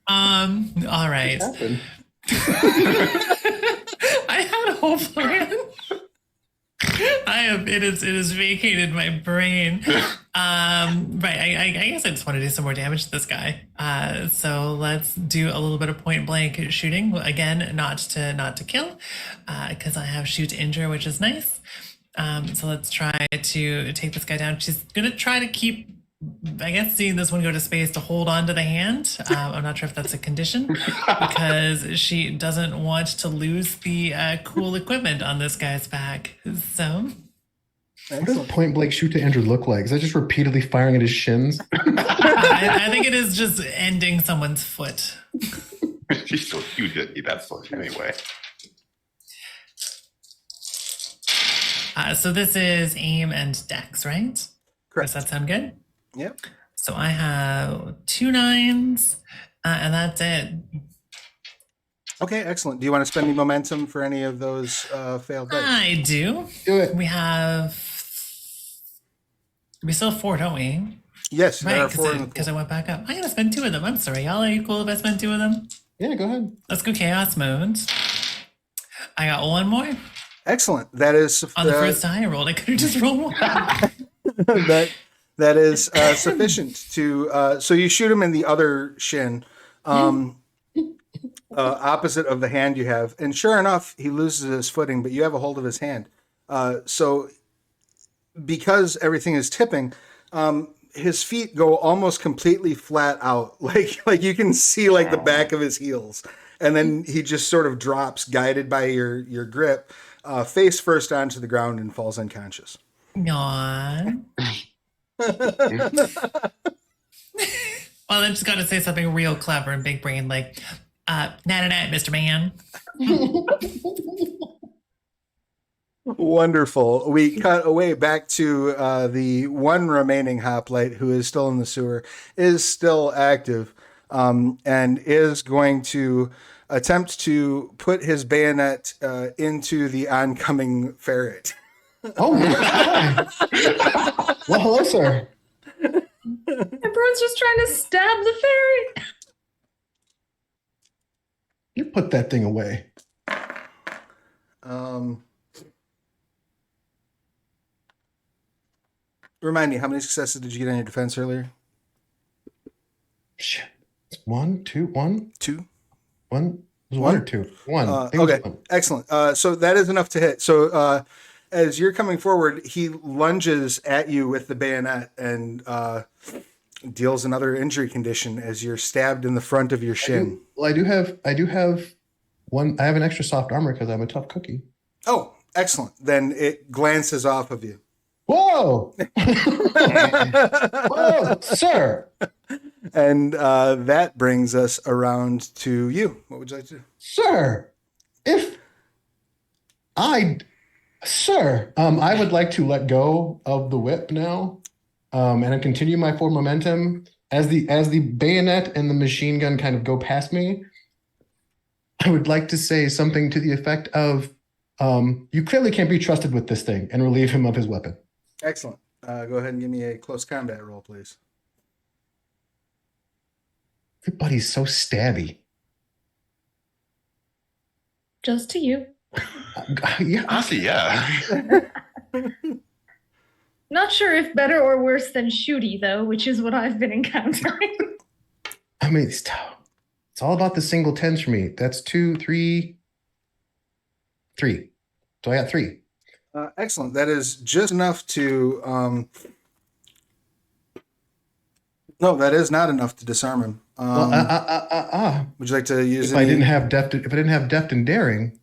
All right. I had a whole plan. It has vacated my brain. Right. I guess I just want to do some more damage to this guy. So let's do a little bit of point blank shooting. Again, not to kill, because I have shoot to injure, which is nice. So let's try to take this guy down. She's gonna try to keep, I guess, seeing this one go to space, to hold on to the hand. I'm not sure if that's a condition, because she doesn't want to lose the cool equipment on this guy's back. So, what does point blank shoot to Andrew look like? Is that just repeatedly firing at his shins? I think it is just ending someone's foot. She's so cute to eat that foot anyway. So this is aim and dex, right? Correct. Does that sound good? Yep. So I have 2 9s, and that's it. Okay, excellent. Do you want to spend any momentum for any of those failed dice? I do. Do it. We still have 4, don't we? Yes, there Right, are 4 in the because pool. I went back up. I'm going to spend 2 of them. I'm sorry, y'all. Are you cool if I spend 2 of them? Yeah, go ahead. Let's go chaos mode. I got 1 more. Excellent. That is On the first die I rolled, I could have just rolled 1. that is sufficient to. So you shoot him in the other shin, opposite of the hand you have, and sure enough, he loses his footing. But you have a hold of his hand. So because everything is tipping, his feet go almost completely flat out, like you can see like the back of his heels, and then he just sort of drops, guided by your grip, face first onto the ground, and falls unconscious. Yawn. Well, I just got to say something real clever and big brain, like, nat, Mr. Man. Wonderful. We cut away back to the one remaining hoplite who is still in the sewer, is still active, and is going to attempt to put his bayonet into the oncoming ferret. Oh, my God. Well, hello, sir. Everyone's just trying to stab the ferret. You put that thing away. Remind me, how many successes did you get on your defense earlier? Shit. It's 1, 2, 1, 2. 1. It was 1 or 2. 1. I think it was Okay, 1. excellent. So that is enough to hit. So as you're coming forward, he lunges at you with the bayonet and deals another injury condition as you're stabbed in the front of your shin. I do have one. I have an extra soft armor because I'm a tough cookie. Oh, excellent. Then it glances off of you. Whoa! Whoa, sir! And that brings us around to you. What would you like to do? Sir, I would like to let go of the whip now, and I continue my forward momentum as the bayonet and the machine gun kind of go past me. I would like to say something to the effect of, "You clearly can't be trusted with this thing," and relieve him of his weapon. Excellent. Go ahead and give me a close combat roll, please. Everybody's so stabby. Just to you. Yeah, Honestly, yeah. Not sure if better or worse than shooty, though, which is what I've been encountering. I mean, it's all about the single tens for me. That's 2, 3. So I got 3. Excellent. That is just enough to. No, that is not enough to disarm him. Would you like to use? If I didn't have deft and daring,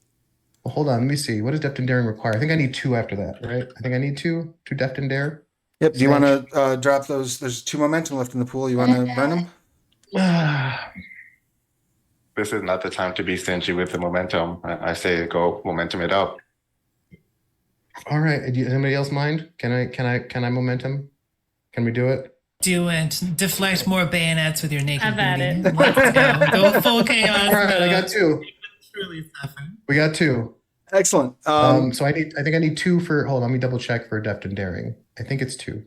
well, hold on. Let me see. What does deft and daring require? I think I need 2 after that, right? I think I need 2 deft and dare. Yep. Do you want to drop those? There's 2 momentum left in the pool. You want to burn them? This is not the time to be stingy with the momentum. I say go momentum it up. All right. Does anybody else mind? Can I momentum? Can we do it? Do it. Deflect more bayonets with your naked Have at booty. it. Let's go. Go full chaos. All right. I got 2. Truly suffer. We got 2. Excellent. So I think I need 2 for. Hold on. Let me double check for deft and daring. I think it's 2.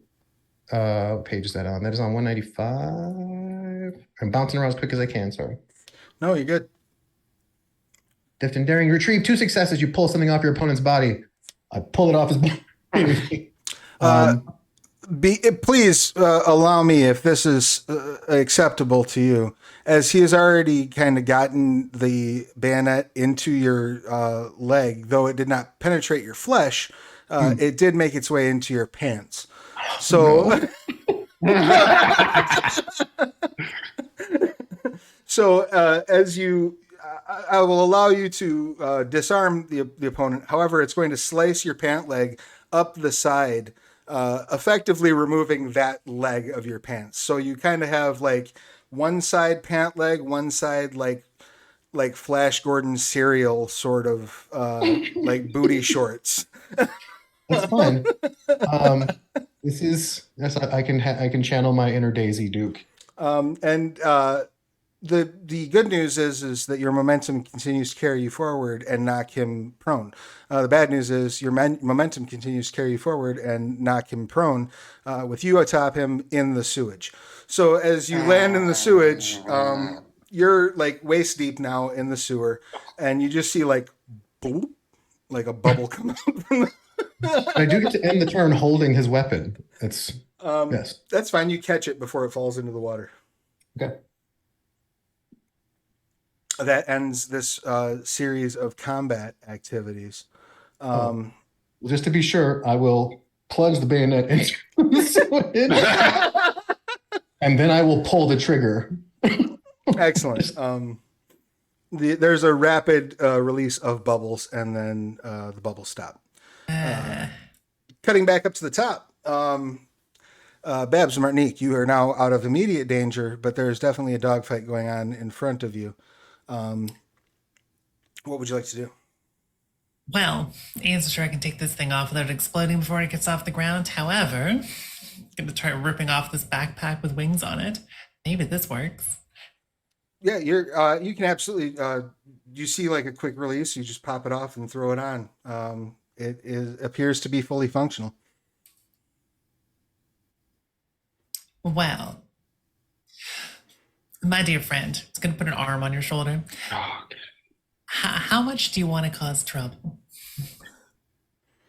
What page is that on? That is on 195. I'm bouncing around as quick as I can. Sorry. No, you're good. Deft and daring. Retrieve 2 successes. You pull something off your opponent's body. I pull it off his body. Please allow me, if this is acceptable to you, as he has already kind of gotten the bayonet into your leg, though it did not penetrate your flesh, it did make its way into your pants. So, so as you, I will allow you to disarm the opponent. However, it's going to slice your pant leg up the side, effectively removing that leg of your pants. So you kind of have like one side pant leg, one side like Flash Gordon cereal sort of like booty shorts. That's fine. I can channel my inner Daisy Duke. The good news is that your momentum continues to carry you forward and knock him prone. The bad news is your momentum continues to carry you forward and knock him prone, with you atop him in the sewage. So as you land in the sewage, you're like waist deep now in the sewer, and you just see like bloop, like a bubble come out. I do get to end the turn holding his weapon. Yes. That's fine. You catch it before it falls into the water. Okay. That ends this series of combat activities. Just to be sure, I will plunge the bayonet into the sewage, and then I will pull the trigger. Excellent. There's a rapid release of bubbles, and then the bubbles stop. Cutting back up to the top. Babs and Martinique, you are now out of immediate danger, but there's definitely a dogfight going on in front of you. What would you like to do? Well, answer sure I can take this thing off without exploding before it gets off the ground. However, I'm going to try ripping off this backpack with wings on it. Maybe this works. Yeah, you can absolutely. You see like a quick release. You just pop it off and throw it on. It appears to be fully functional. Well, my dear friend, it's going to put an arm on your shoulder. Oh, okay. How much do you want to cause trouble?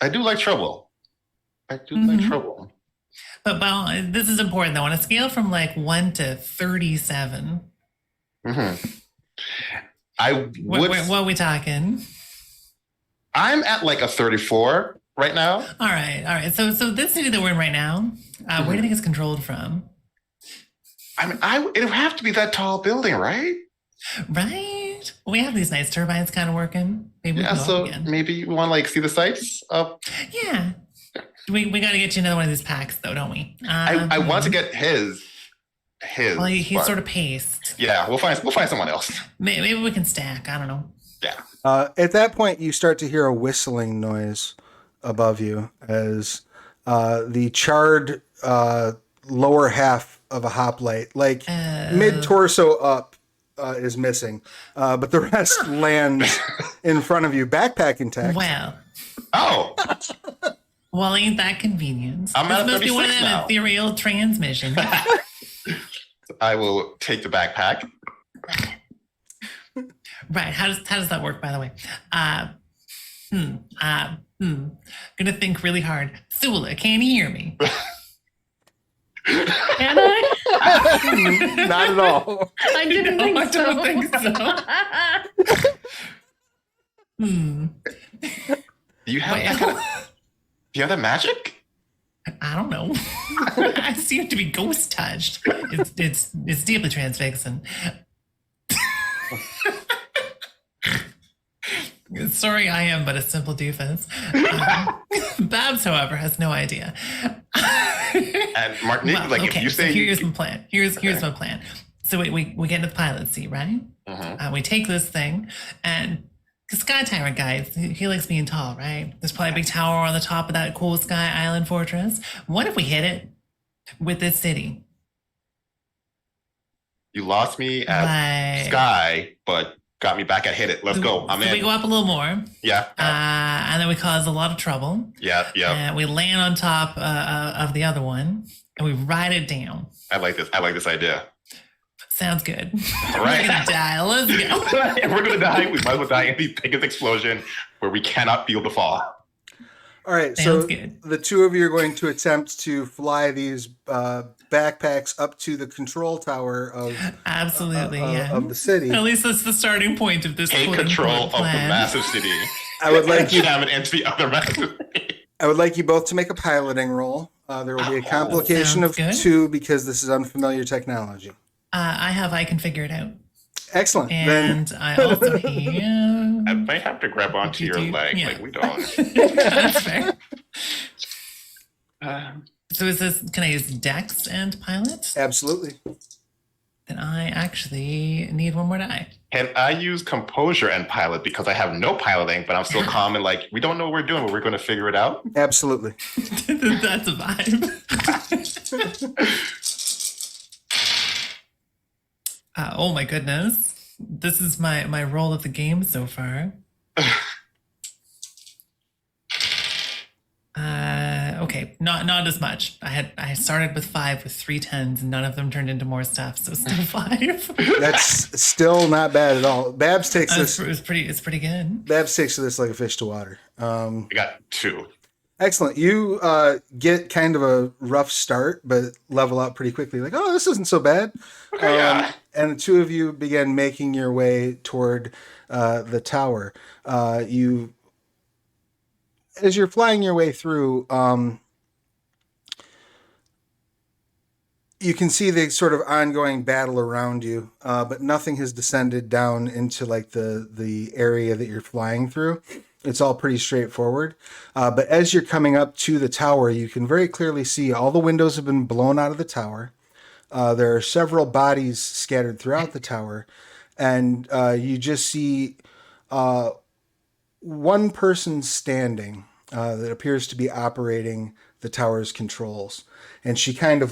I do like trouble. Like trouble. But well, this is important though. On a scale from like 1 to 37, I would. what are we talking? I'm at like a 34 right now. All right. So this city that we're in right now, where do you think it's controlled from? I mean, it would have to be that tall building, right? Right? We have these nice turbines kind of working. Maybe we Yeah, can go so up again. maybe you want to like see the sights up. Yeah. We got to get you another one of these packs, though, don't we? I want to get his. Well, he's but- sort of paced. Yeah, we'll find someone else. Maybe we can stack. I don't know. Yeah. At that point, you start to hear a whistling noise above you as the charred lower half of a hoplite, like mid torso up, is missing, but the rest lands in front of you, backpack intact. Well, Oh, ain't that convenient? I'm at This must be one of 36 them now. ethereal transmissions. I will take the backpack. Right. How does that work, by the way? Gonna think really hard. Sula, can you hear me? Can I? Not at all. I didn't No, think I so. don't think so. Do you have Wait, that kind of, do you have that magic? I don't know. I seem to be ghost touched. It's deeply transfixing. Sorry, I am but a simple doofus. Babs, however, has no idea. And Martin, like if you so say here's my plan. Here's my plan. So we get into the pilot seat, right? We take this thing, and the Sky Tyrant guy, he likes being tall, right? There's probably a big tower on the top of that cool Sky Island fortress. What if we hit it with this city? you lost me at Right. Sky, but got me back at Hit It. Let's go. I'm so in. we go up a little more, Yeah. and then we cause a lot of trouble. Yeah. And we land on top of the other one, and we ride it down. I like this idea. Sounds good. All right. We're gonna die. Let's go. If we're gonna die, we might as well die in the biggest explosion where we cannot feel the fall. All right, Sounds so good. the two of you are going to attempt to fly these backpacks up to the control tower of Absolutely, yeah. of the city. At least that's the starting point of this. Take quote-unquote control of the plan. massive city. I would like you. Jam it into the other massive city. I would like you both to make a piloting roll. There will be a complication of Sounds good. 2 because this is unfamiliar technology. I can figure it out. Excellent. Then And I also have. I might have to grab onto your leg. Yeah. Like we don't. That's fair. Um, So is this? Can I use Dex and pilot? absolutely. Then I actually need one more die. Can I use composure and pilot because I have no piloting, but I'm still calm and like we don't know what we're doing, but we're going to figure it out? Absolutely. That's a vibe. Oh my goodness. This is my roll of the game so far. Okay, not as much. I started with 5 with 3 10s, and none of them turned into more stuff, so still 5. That's still not bad at all. Babs takes this. It's pretty good. Babs takes to this like a fish to water. I got 2. Excellent. You get kind of a rough start, but level up pretty quickly. Like, oh, this isn't so bad. Okay, yeah. And the two of you begin making your way toward the tower. As you're flying your way through, you can see the sort of ongoing battle around you, but nothing has descended down into like the area that you're flying through. It's all pretty straightforward. But as you're coming up to the tower, you can very clearly see all the windows have been blown out of the tower. There are several bodies scattered throughout the tower. And you just see one person standing that appears to be operating the tower's controls. And she kind of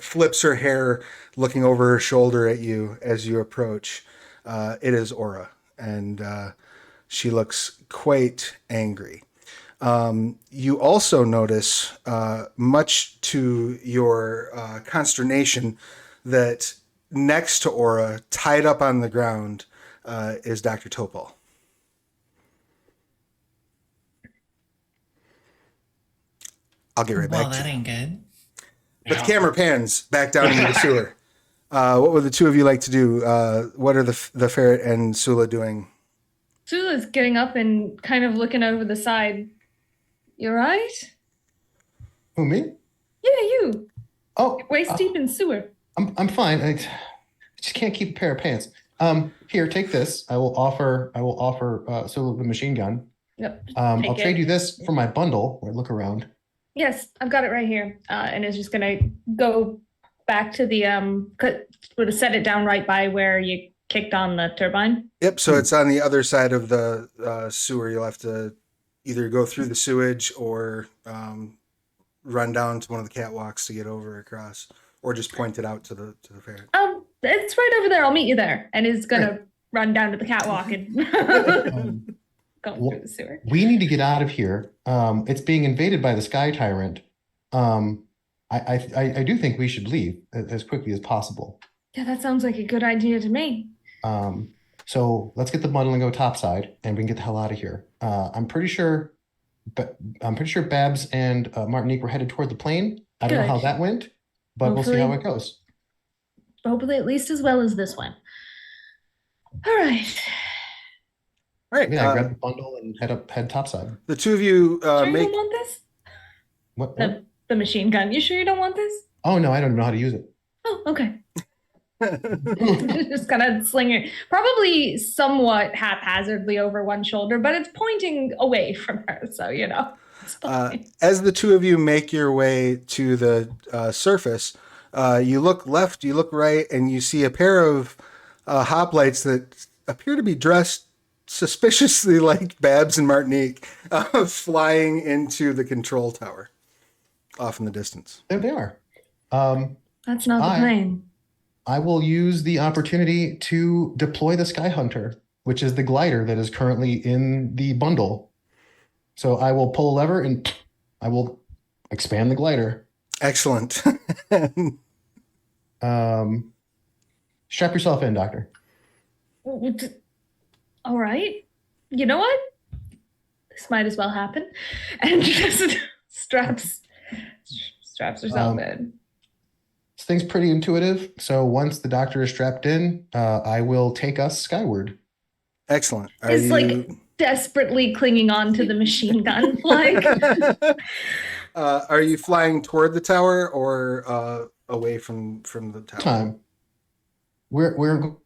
flips her hair, looking over her shoulder at you as you approach. It is Aura. And she looks quite angry. You also notice, much to your consternation, that next to Aura, tied up on the ground, is Dr. Topol. I'll get right Well, back to that you. ain't good. But the camera pans back down into the sewer. What would the two of you like to do? What are the ferret and Sula doing? Sula's getting up and kind of looking over the side. You right? Who, me? Yeah, you. Oh, Waist deep in sewer. I'm fine. I just can't keep a pair of pants. Here, take this. I will offer Sulu the machine gun. Yep. I'll Take trade it. you this for my bundle. Wait, look around. Yes, I've got it right here. And it's just gonna go back to the would have set it down right by where you kicked on the turbine. Yep. So it's on the other side of the sewer. You'll have to either go through the sewage or run down to one of the catwalks to get over across, or just point it out to the ferret. It's right over there. I'll meet you there. And it's gonna run down to the catwalk and go through the sewer. We need to get out of here. It's being invaded by the Sky Tyrant. I do think we should leave as quickly as possible. Yeah, that sounds like a good idea to me. So let's get the bundle and go topside, and we can get the hell out of here. I'm pretty sure Babs and Martinique were headed toward the plane. I don't know how Good. that went, but we'll see how it goes. Hopefully at least as well as this one. All right. All right. Yeah, grab the bundle and head topside. The two of you Sure you make. don't want this? What? The machine gun. You sure you don't want this? Oh no, I don't know how to use it. Oh, okay. Just kind of sling it, probably somewhat haphazardly over one shoulder, but it's pointing away from her, so you know. As the two of you make your way to the surface, you look left, you look right, and you see a pair of hoplites that appear to be dressed suspiciously like Babs and Martinique, flying into the control tower off in the distance. There they are. That's not the plane. I will use the opportunity to deploy the Sky Hunter, which is the glider that is currently in the bundle. So I will pull a lever and I will expand the glider. Excellent. Strap yourself in, Doctor. All right. You know what? This might as well happen. And just straps herself in. This thing's pretty intuitive. So once the doctor is strapped in, I will take us skyward. Excellent. It's like desperately clinging on to the machine gun. Like, are you flying toward the tower or away from the tower? Time. We're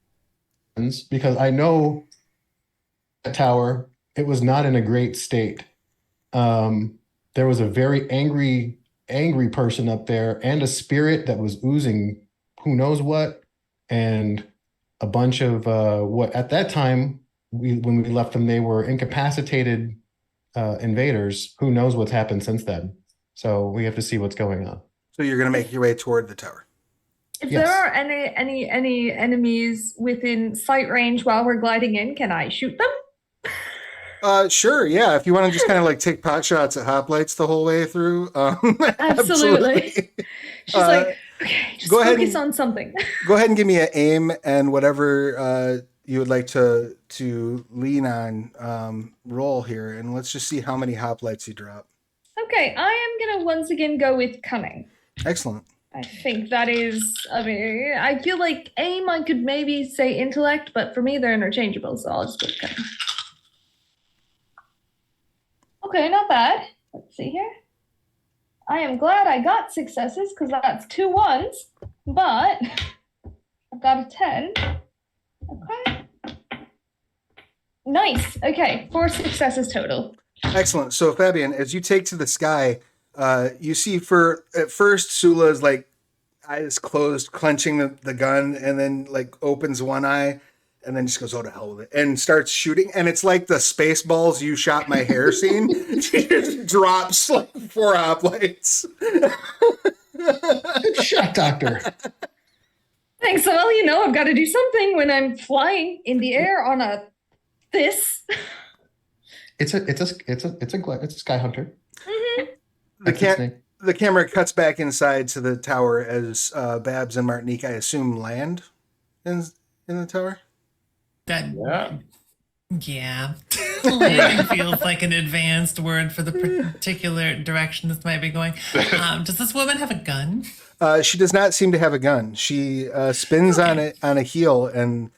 because I know the tower, it was not in a great state. There was a very angry person up there and a spirit that was oozing who knows what, and a bunch of what at that time when we left them, they were incapacitated invaders. Who knows what's happened since then? So we have to see what's going on. So you're going to make your way toward the tower. if Yes. there are any enemies within sight range while we're gliding in, can I shoot them? Sure, yeah. If you want to just kind of like take pot shots at hoplites the whole way through, Absolutely. She's like, okay, just go ahead focus and- on something. Go ahead and give me an aim and whatever you would like to lean on roll here, and let's just see how many hoplites you drop. Okay, I am gonna once again go with cunning. Excellent. I think that is, I mean, I feel like aim I could maybe say intellect, but for me they're interchangeable, so I'll just go with cunning. Okay, not bad. Let's see here. I am glad I got successes because that's 2 ones, but I've got a 10. Okay. Nice. Okay, 4 successes total. Excellent. So Fabian, as you take to the sky, you see at first Sula is like eyes closed, clenching the gun, and then like opens one eye and then just goes, oh, to hell with it, and starts shooting. And it's like the Spaceballs "You Shot My Hair" scene. She just drops like 4 hoplites. Good shot, Doctor. Thanks. Well, you know, I've got to do something when I'm flying in the air on this. It's a Sky Hunter. Mm-hmm. That's its name. The camera cuts back inside to the tower as Babs and Martinique, I assume, land in the tower. Yeah. Landing feels like an advanced word for the particular direction this might be going. Does this woman have a gun? She does not seem to have a gun. She spins on a heel and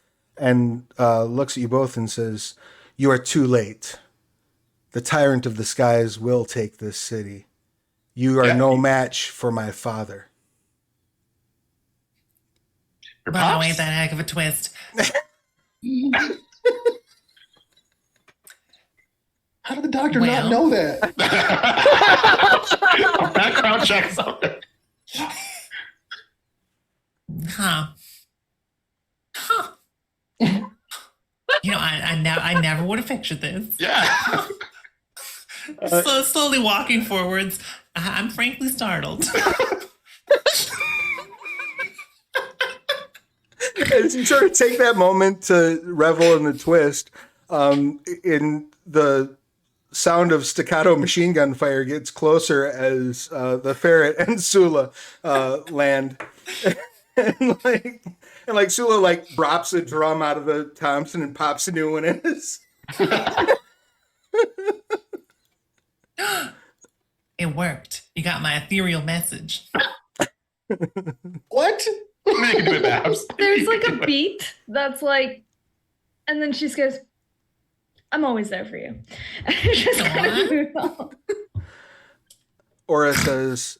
looks at you both and says, "You are too late. The tyrant of the skies will take this city. You are no match for my father." Your Well, pops? ain't that a heck of a twist? How did the doctor Well. not know that? A background check something. Huh. Huh. I never would have pictured this. Yeah. So slowly walking forwards, I'm frankly startled. As you sort of take that moment to revel in the twist, in the sound of staccato machine gun fire gets closer as the ferret and Sula land. and like Sula like drops a drum out of the Thompson and pops a new one in his. It worked. You got my ethereal message. What? You can do it, Babs. There's like a beat that's like, and then she just goes, I'm always there for you. And just kind of moves on. Aura says,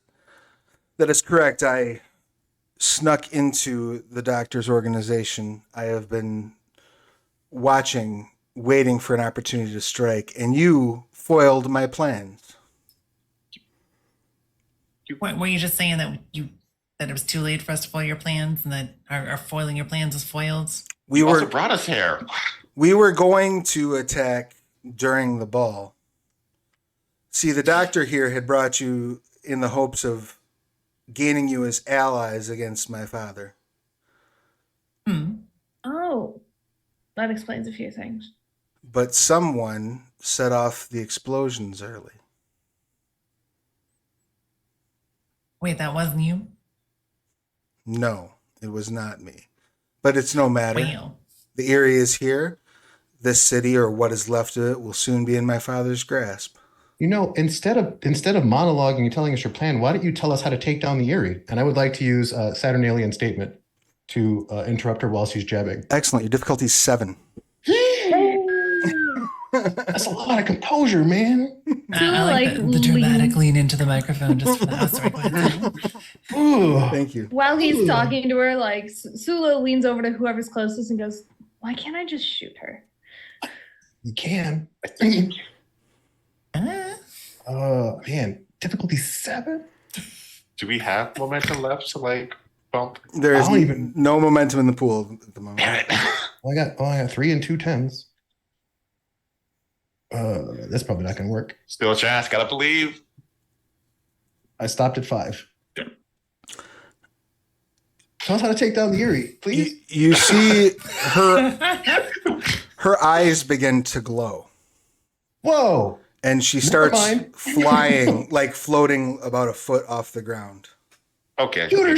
that is correct. I snuck into the doctor's organization. I have been watching, waiting for an opportunity to strike, and you foiled my plans. Were you just saying that it was too late for us to foil your plans, and that our foiling your plans was foiled? You also brought us here. We were going to attack during the ball. See, the doctor here had brought you in the hopes of gaining you as allies against my father. Oh, that explains a few things. But someone set off the explosions early. Wait, that wasn't you? No, it was not me. But it's no matter. Well, The area is here. This city, or what is left of it, will soon be in my father's grasp. You know, instead of monologuing and telling us your plan, why don't you tell us how to take down the Erie? And I would like to use Saturnalian statement to interrupt her while she's jabbing. Excellent. Your difficulty is 7. That's a lot of composure, man. I like the dramatic lean into the microphone just for that. Sorry, go ahead. Ooh. Thank you. While he's talking to her, like Sula leans over to whoever's closest and goes, why can't I just shoot her? You can. Man, difficulty 7? Do we have momentum left to like bump? There is I don't even- no momentum in the pool at the moment. Damn it. I got 3 and 2 10s. That's probably not going to work. Still a chance. Gotta believe. I stopped at 5. Tell us how to take down the Erie, please. You see her eyes begin to glow. Whoa. And she Never starts mind. flying, like floating about a foot off the ground. Okay. Shoot her.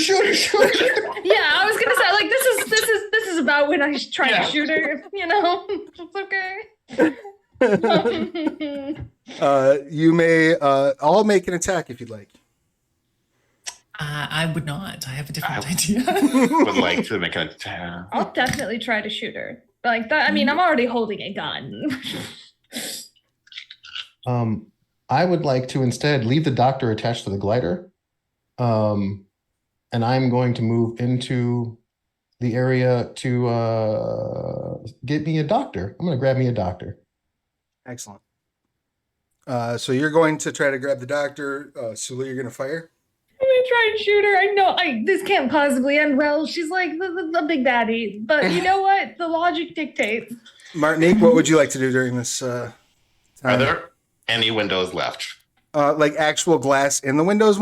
Yeah, I was gonna say like this is about when I try Yeah. to shoot her. You know, it's okay. You may all make an attack if you'd like. I would not. I have a different idea. Would like to make an attack. I'll definitely try to shoot her. Like that. I mean, I'm already holding a gun. I would like to instead leave the doctor attached to the glider. And I'm going to move into the area to get me a doctor. I'm going to grab me a doctor. Excellent. So you're going to try to grab the doctor. Sula, you're going to fire. I'm gonna try and shoot her. I know this can't possibly end well. She's like the big baddie. But you know what? The logic dictates. Martinique, what would you like to do during this time? Are there any windows left? Like actual glass in the windows?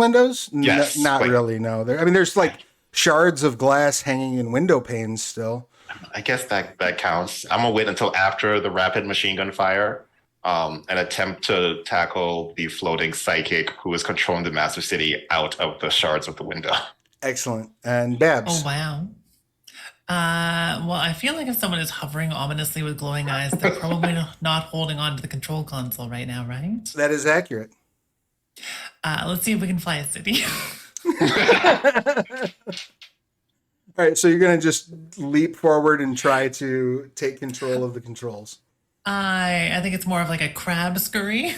Yes, Not like- really, no. There's like shards of glass hanging in window panes still. I guess that counts. I'm gonna wait until after the rapid machine gun fire, and attempt to tackle the floating psychic who is controlling the master city out of the shards of the window. Excellent. And Babs. Oh, wow. Well, I feel like if someone is hovering ominously with glowing eyes, they're probably not holding on to the control console right now, right? That is accurate. Let's see if we can fly a city. All right, so you're going to just leap forward and try to take control of the controls. I think it's more of like a crab scurry.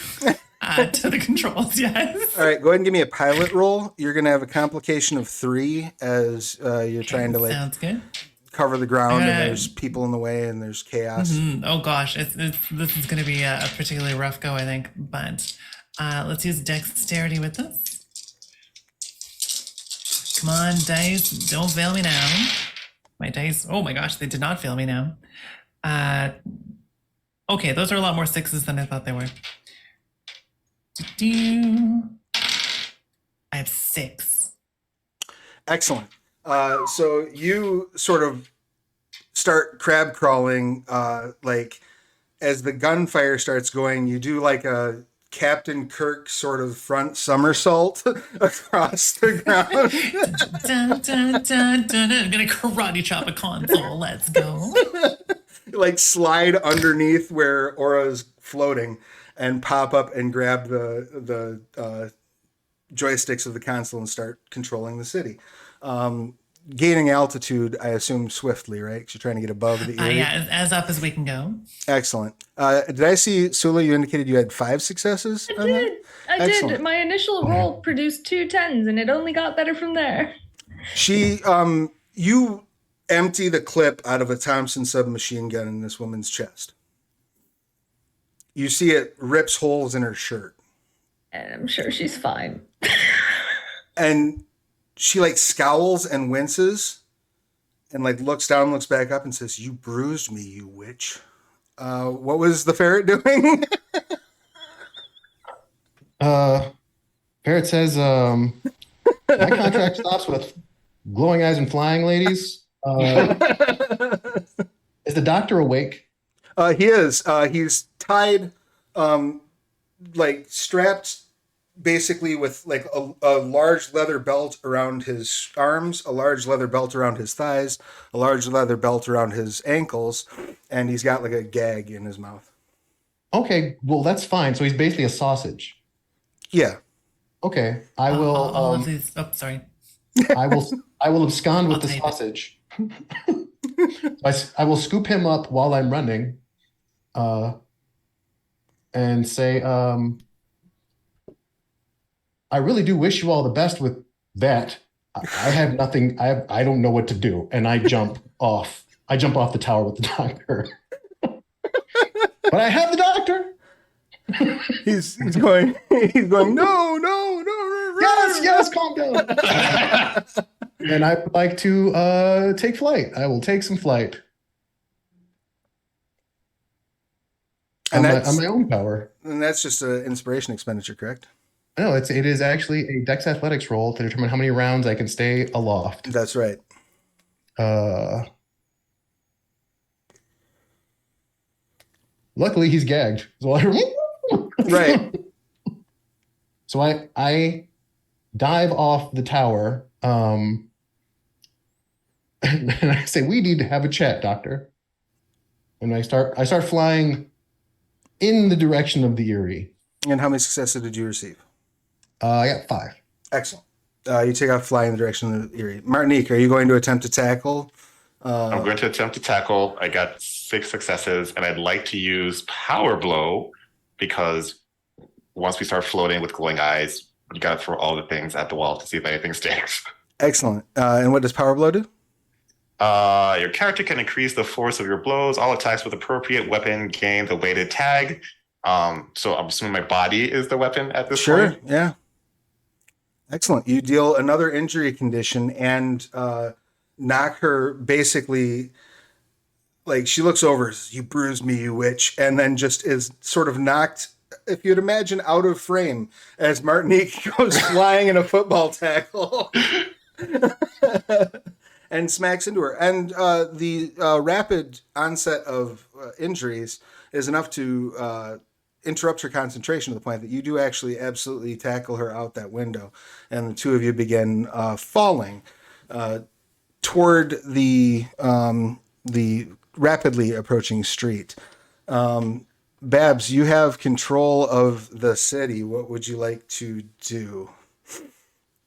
to the controls. Yes. All right, go ahead and give me a pilot roll. You're going to have a complication of 3 as you're trying to like Sounds good. cover the ground, and Okay. there's people in the way, and there's chaos. Oh gosh, this is going to be a particularly rough go, I think. But let's use dexterity with this. Come on, dice, don't fail me now. My dice, oh my gosh, they did not fail me now. Okay, those are a lot more 6s than I thought they were. I have 6. Excellent. So you sort of start crab crawling, like as the gunfire starts going, you do like a Captain Kirk sort of front somersault across the ground. Dun, dun, dun, dun, dun. I'm gonna karate chop a console. Let's go. Like slide underneath where Aura's floating and pop up and grab the joysticks of the console and start controlling the city. Gaining altitude, I assume swiftly, right? Because you're trying to get above the Erie. Yeah, as up as we can go. Excellent. Did I see, Sula, you indicated you had 5 successes? I did. I Excellent. did. My initial roll produced 2 10s, and it only got better from there. You empty the clip out of a Thompson submachine gun in this woman's chest. You see it rips holes in her shirt. And I'm sure she's fine. And she like scowls and winces and like looks down, looks back up and says, "You bruised me, you witch." What was the ferret doing? Parrot says, my contract stops with glowing eyes and flying ladies. Is the doctor awake? He is. He's tied, like strapped basically with like a large leather belt around his arms, a large leather belt around his thighs, a large leather belt around his ankles, and he's got like a gag in his mouth. Okay, well, that's fine. So he's basically a sausage. Yeah. Okay, I will. All of these. Oh, sorry. I will abscond with I'll the take it. sausage. I will scoop him up while I'm running, and say, I really do wish you all the best with that. I have nothing. I don't know what to do, and I jump off. I jump off the tower with the doctor. But I have the doctor. He's going. He's going. No, no, no. Yes, calm down. And I would like to take flight. I will take some flight. And on my own power. And that's just an inspiration expenditure, correct? No, it is actually a Dex Athletics roll to determine how many rounds I can stay aloft. That's right. Luckily, he's gagged. So Right. So I dive off the tower, and I say, "We need to have a chat, Doctor." And I start flying in the direction of the Erie. And how many successes did you receive? I got 5. Excellent. You take off flying in the direction of the Erie. Martinique, are you going to attempt to tackle? I'm going to attempt to tackle. I got 6 successes, and I'd like to use Power Blow because once we start floating with glowing eyes, you got to throw all the things at the wall to see if anything sticks. Excellent. And what does Power Blow do? Your character can increase the force of your blows. All attacks with appropriate weapon gain the weighted tag. So I'm assuming my body is the weapon at this point. Sure. Yeah. Excellent. You deal another injury condition and knock her basically, like she looks over, "You bruised me, you witch," and then just is sort of knocked, if you'd imagine, out of frame as Martinique goes flying in a football tackle and smacks into her. And the rapid onset of injuries is enough to interrupt her concentration to the point that you do actually absolutely tackle her out that window, and the two of you begin falling toward the rapidly approaching street. Babs, you have control of the city. What would you like to do?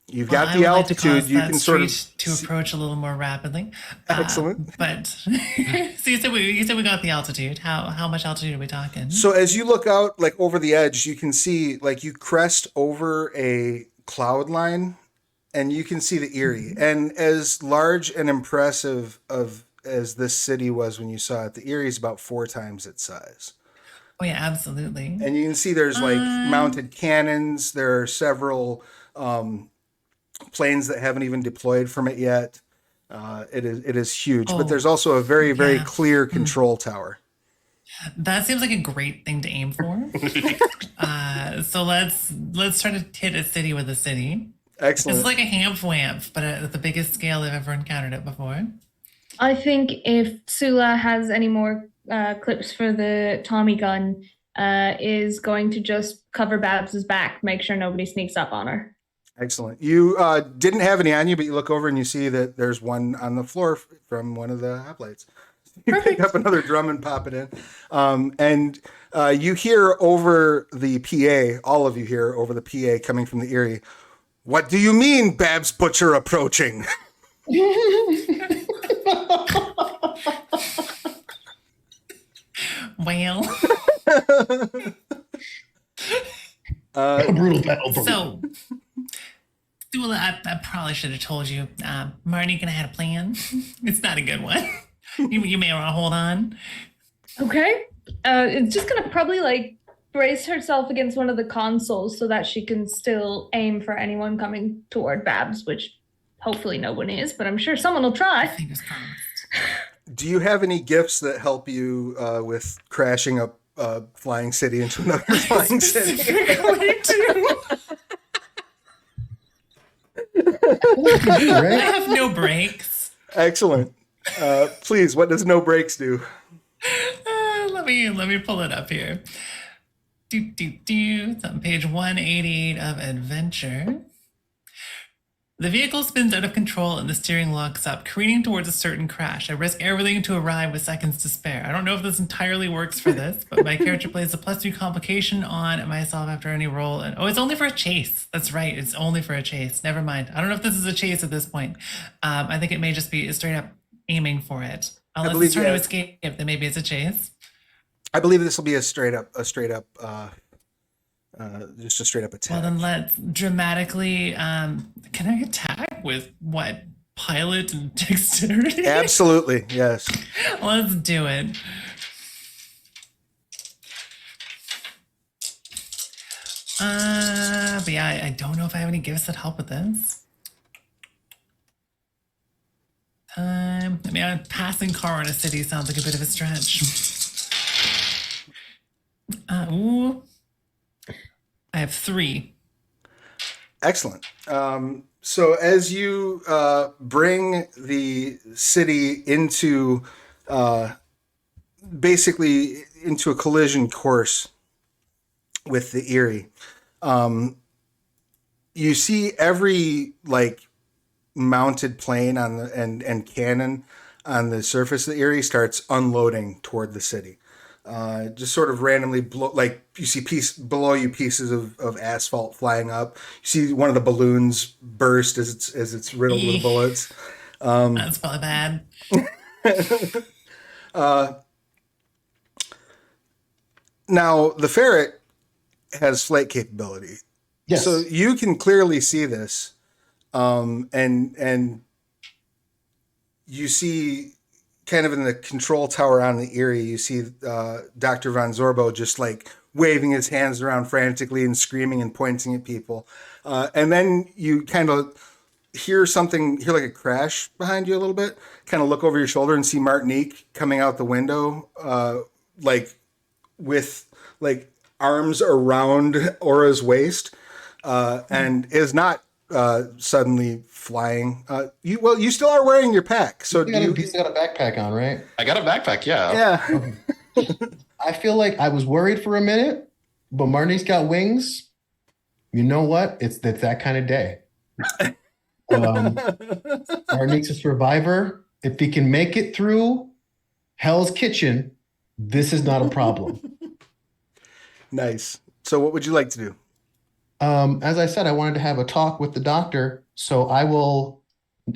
You've got the altitude. You can sort of to approach a little more rapidly. Excellent. But see, you said we got the altitude. How much altitude are we talking? So as you look out, like over the edge, you can see, like, you crest over a cloud line, and you can see the Erie. And as large and impressive of as this city was when you saw it, the Erie is about 4 times its size. Oh yeah, absolutely. And you can see there's like mounted cannons. There are several planes that haven't even deployed from it yet. It is huge, but there's also a very, very clear control tower. That seems like a great thing to aim for. So let's try to hit a city with a city. Excellent. It's like a hamp wamp, but at the biggest scale I've ever encountered it before. I think if Sula has any more clips for the Tommy gun, is going to just cover Babs's back, make sure nobody sneaks up on her. Excellent. You didn't have any on you, but you look over and you see that there's one on the floor from one of the hoplites. You pick up another drum and pop it in. And you hear over the PA, all of you hear over the PA coming from the Erie, "What do you mean, Babs Butcher approaching?" Well, A brutal battle. so Dula, I probably should have told you. Marnie and I had a plan. It's not a good one. You may want to hold on. Okay. It's just gonna probably like brace herself against one of the consoles so that she can still aim for anyone coming toward Babs, which hopefully no one is, but I'm sure someone will try. Fingers crossed. Do you have any gifts that help you with crashing a flying city into another flying city? Specifically, too. I Right? have no brakes. Excellent. Please, what does no brakes do? Let me pull it up here. It's on page 188 of Adventure. The vehicle spins out of control and the steering locks up, careening towards a certain crash. I risk everything to arrive with seconds to spare. I don't know if this entirely works for this, but my character plays a +2 complication on myself after any roll. And it's only for a chase. That's right. It's only for a chase. Never mind. I don't know if this is a chase at this point. I think it may just be straight up aiming for it. Unless believe, it's trying yeah. to escape, then maybe it's a chase. I believe this will be just a straight up attack. Well, then let's dramatically. Can I attack with what? Pilot and dexterity? Absolutely, yes. Let's do it. But yeah, I don't know if I have any gifts that help with this. I mean, a passing car in a city sounds like a bit of a stretch. Ooh. I have 3. Excellent. So as you bring the city into basically into a collision course with the Erie, you see every like mounted plane on the and cannon on the surface of the Erie starts unloading toward the city. Just sort of randomly like you see below you pieces of asphalt flying up. You see one of the balloons burst as it's riddled with bullets. That's probably bad. Now the ferret has flight capability, Yes. so you can clearly see this, and you see. Kind of in the control tower on the Erie, you see Dr. Von Zorbo just like waving his hands around frantically and screaming and pointing at people. And then you kind of hear like a crash behind you a little bit, kind of look over your shoulder and see Martinique coming out the window, like with like arms around Aura's waist, and is not suddenly flying. You still are wearing your pack, so He's got a backpack on, right? I got a backpack, yeah. Yeah. I feel like I was worried for a minute, but Marnie's got wings. You know what? It's that kind of day. Marnie's a survivor. If he can make it through Hell's Kitchen, this is not a problem. Nice. So what would you like to do? As I said, I wanted to have a talk with the doctor, so I will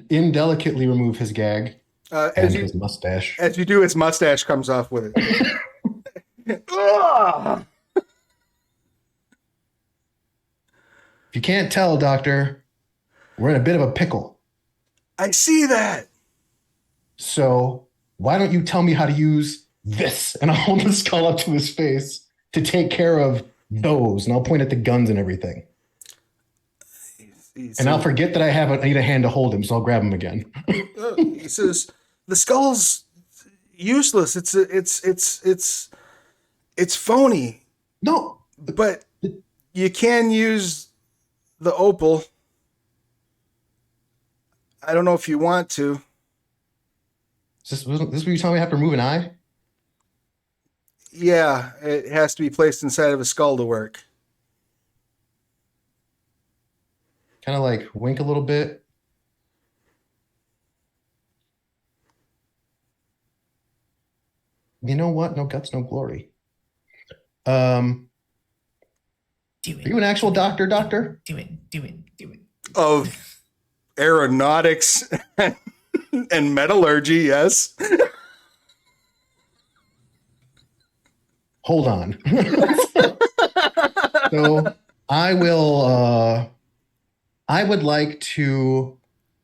indelicately remove his gag. As And you his mustache. as you do, his mustache comes off with it. Ugh! If you can't tell, Doctor, we're in a bit of a pickle. I see that. So why don't you tell me how to use this? And I'll hold the skull up to his face to take care of those. And I'll point at the guns and everything. And I'll forget that I need a hand to hold him, so I'll grab him again. He says the skull's useless. It's phony. No, But you can use the opal. I don't know if you want to. is this what you're telling me I have to remove an eye? Yeah, it has to be placed inside of a skull to work. Kind of like wink a little bit. You know what? No guts, no glory. Do Are it. you an actual doctor? Do it. Of aeronautics and metallurgy, yes. Hold on. So I would like to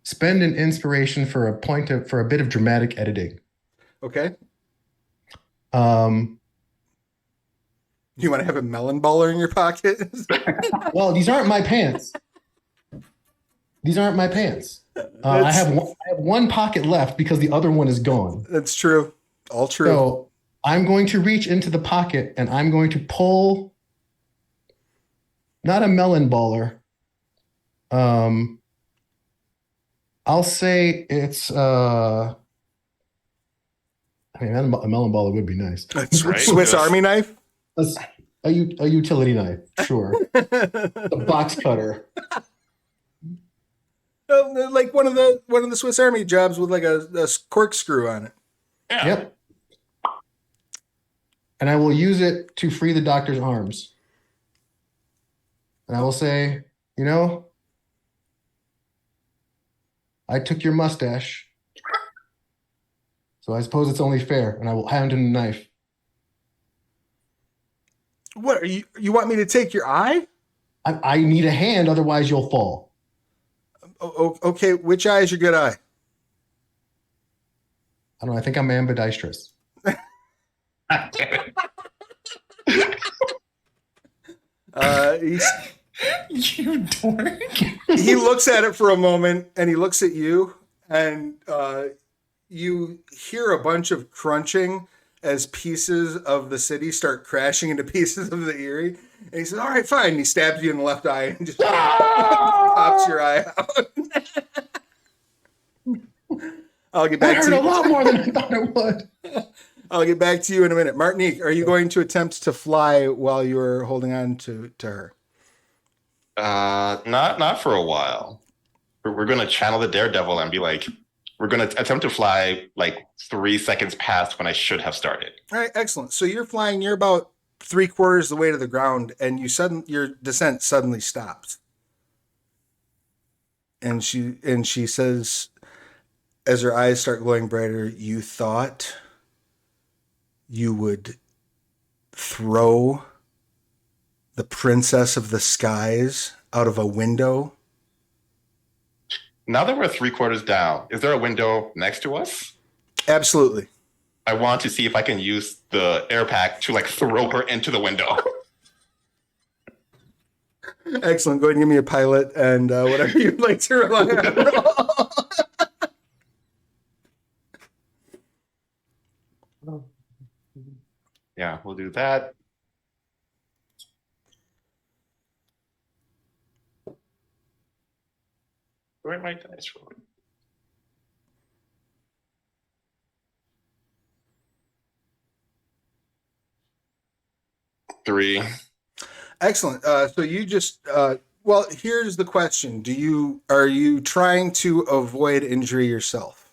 spend an inspiration for a bit of dramatic editing. Okay. Um, You want to have a melon baller in your pocket? well, these aren't my pants. I have one pocket left because the other one is gone. That's true. All true. So I'm going to reach into the pocket and I'm going to pull not a melon baller. I'll say it's a melon baller would be nice. That's Right? Swiss Yes. Army knife. A utility knife, sure. A box cutter. Like one of the Swiss Army jobs with like a corkscrew on it. Yeah. Yep. And I will use it to free the doctor's arms. And I will say, I took your mustache. So I suppose it's only fair. And I will hand him the knife. What are you want me to take your eye? I need a hand, otherwise you'll fall. Okay, which eye is your good eye? I don't know. I think I'm ambidextrous. You dork. He looks at it for a moment, and he looks at you, and you hear a bunch of crunching as pieces of the city start crashing into pieces of the Erie. And he says, "All right, fine." And he stabs you in the left eye and just pops your eye out. I'll get That back hurt to a you. lot more than I thought it would. I'll get back to you in a minute. Martinique, are you going to attempt to fly while you're holding on to her? Not for a while. We're gonna channel the daredevil and be like, we're gonna attempt to fly like 3 seconds past when I should have started. All right, excellent. So you're flying. You're about 3/4 the way to the ground, and your descent suddenly stops. And she says, as her eyes start glowing brighter, "You thought you would throw the princess of the skies out of a window?" Now that we're 3/4 down, is there a window next to us? Absolutely. I want to see if I can use the air pack to like throw her into the window. Excellent. Go ahead and give me a pilot and whatever you'd like to rely on. Yeah, we'll do that. Where my dice roll? Three. Excellent. So you just well, here's the question: are you trying to avoid injury yourself?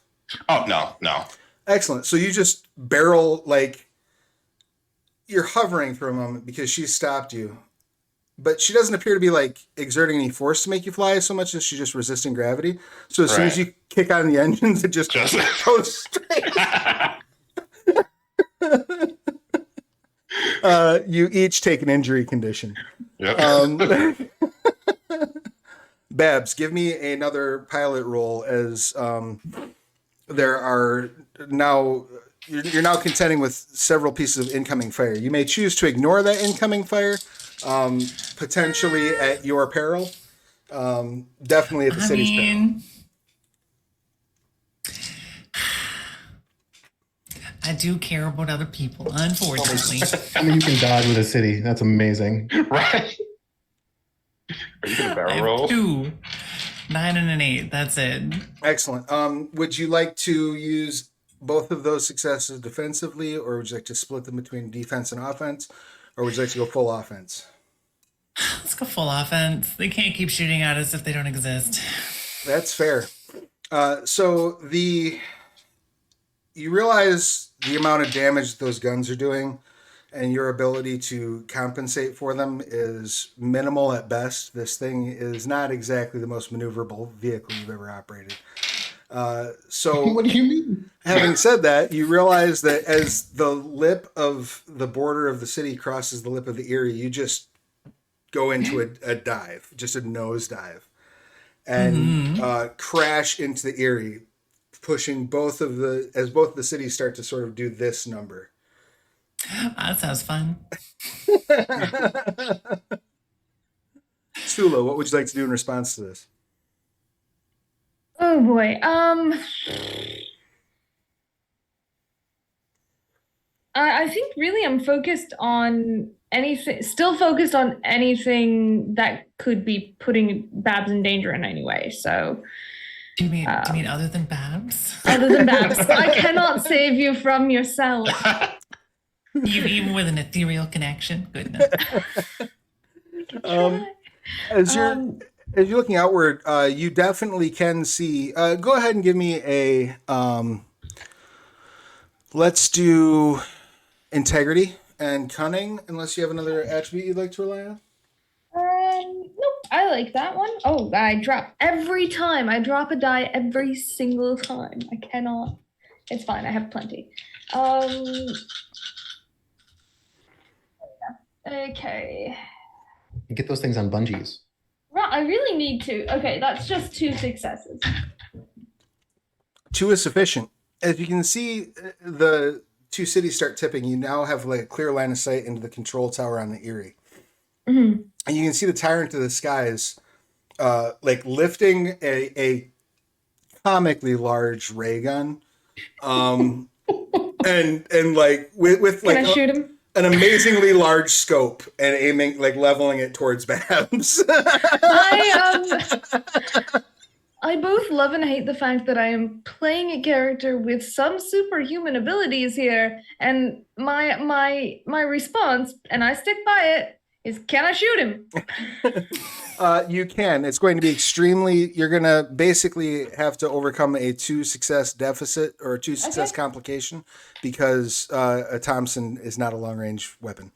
Oh no. Excellent. So you just barrel, like you're hovering for a moment because she stopped you, but she doesn't appear to be like exerting any force to make you fly so much as she's just resisting gravity. So as soon as Right. you kick on the engines, it just Just goes straight. You each take an injury condition. Yep. Babs, give me another pilot roll as there are now you're now contending with several pieces of incoming fire. You may choose to ignore that incoming fire, potentially at your peril. Definitely at the I city's peril. mean, I do care about other people, unfortunately. I mean, you can dodge with a city. That's amazing. Right. Are you gonna I barrel have roll? 2, 9 and an 8. That's it. Excellent. Would you like to use both of those successes defensively, or would you like to split them between defense and offense, or would you like to go full offense? Let's go full offense. They can't keep shooting at us if they don't exist. That's fair. So you realize the amount of damage those guns are doing, and your ability to compensate for them is minimal at best. This thing is not exactly the most maneuverable vehicle you've ever operated. So What do you mean? having said that, you realize that as the lip of the border of the city crosses the lip of the Erie, you just go into a dive, just a nose dive, and crash into the Erie, pushing both of the cities start to sort of do this number. That sounds fun. Sula, what would you like to do in response to this? Oh boy. I think really I'm focused on still focused on anything that could be putting Babs in danger in any way. So, Do you mean other than Babs? other than Babs, I cannot save you from yourself. Even with an ethereal connection? Good enough. As you're looking outward, you definitely can see. Go ahead and give me a. Let's do integrity and cunning, unless you have another attribute you'd like to rely on. Nope, I like that one. Oh, I drop every time. I drop a die every single time. I cannot. It's fine. I have plenty. Okay. You get those things on bungees. Right, I really need to. Okay, that's just 2 successes. 2 is sufficient. As you can see, the 2 cities start tipping. You now have like a clear line of sight into the control tower on the Erie, and you can see the Tyrant of the skies, like lifting a comically large ray gun, and like with Can like I shoot him? an amazingly large scope and aiming, like leveling it towards Babs. I both love and hate the fact that I am playing a character with some superhuman abilities here, and my response, and I stick by it, is can I shoot him? You can. It's going to be extremely. You're going to basically have to overcome a 2 success deficit or a 2 success complication because a Thompson is not a long range weapon.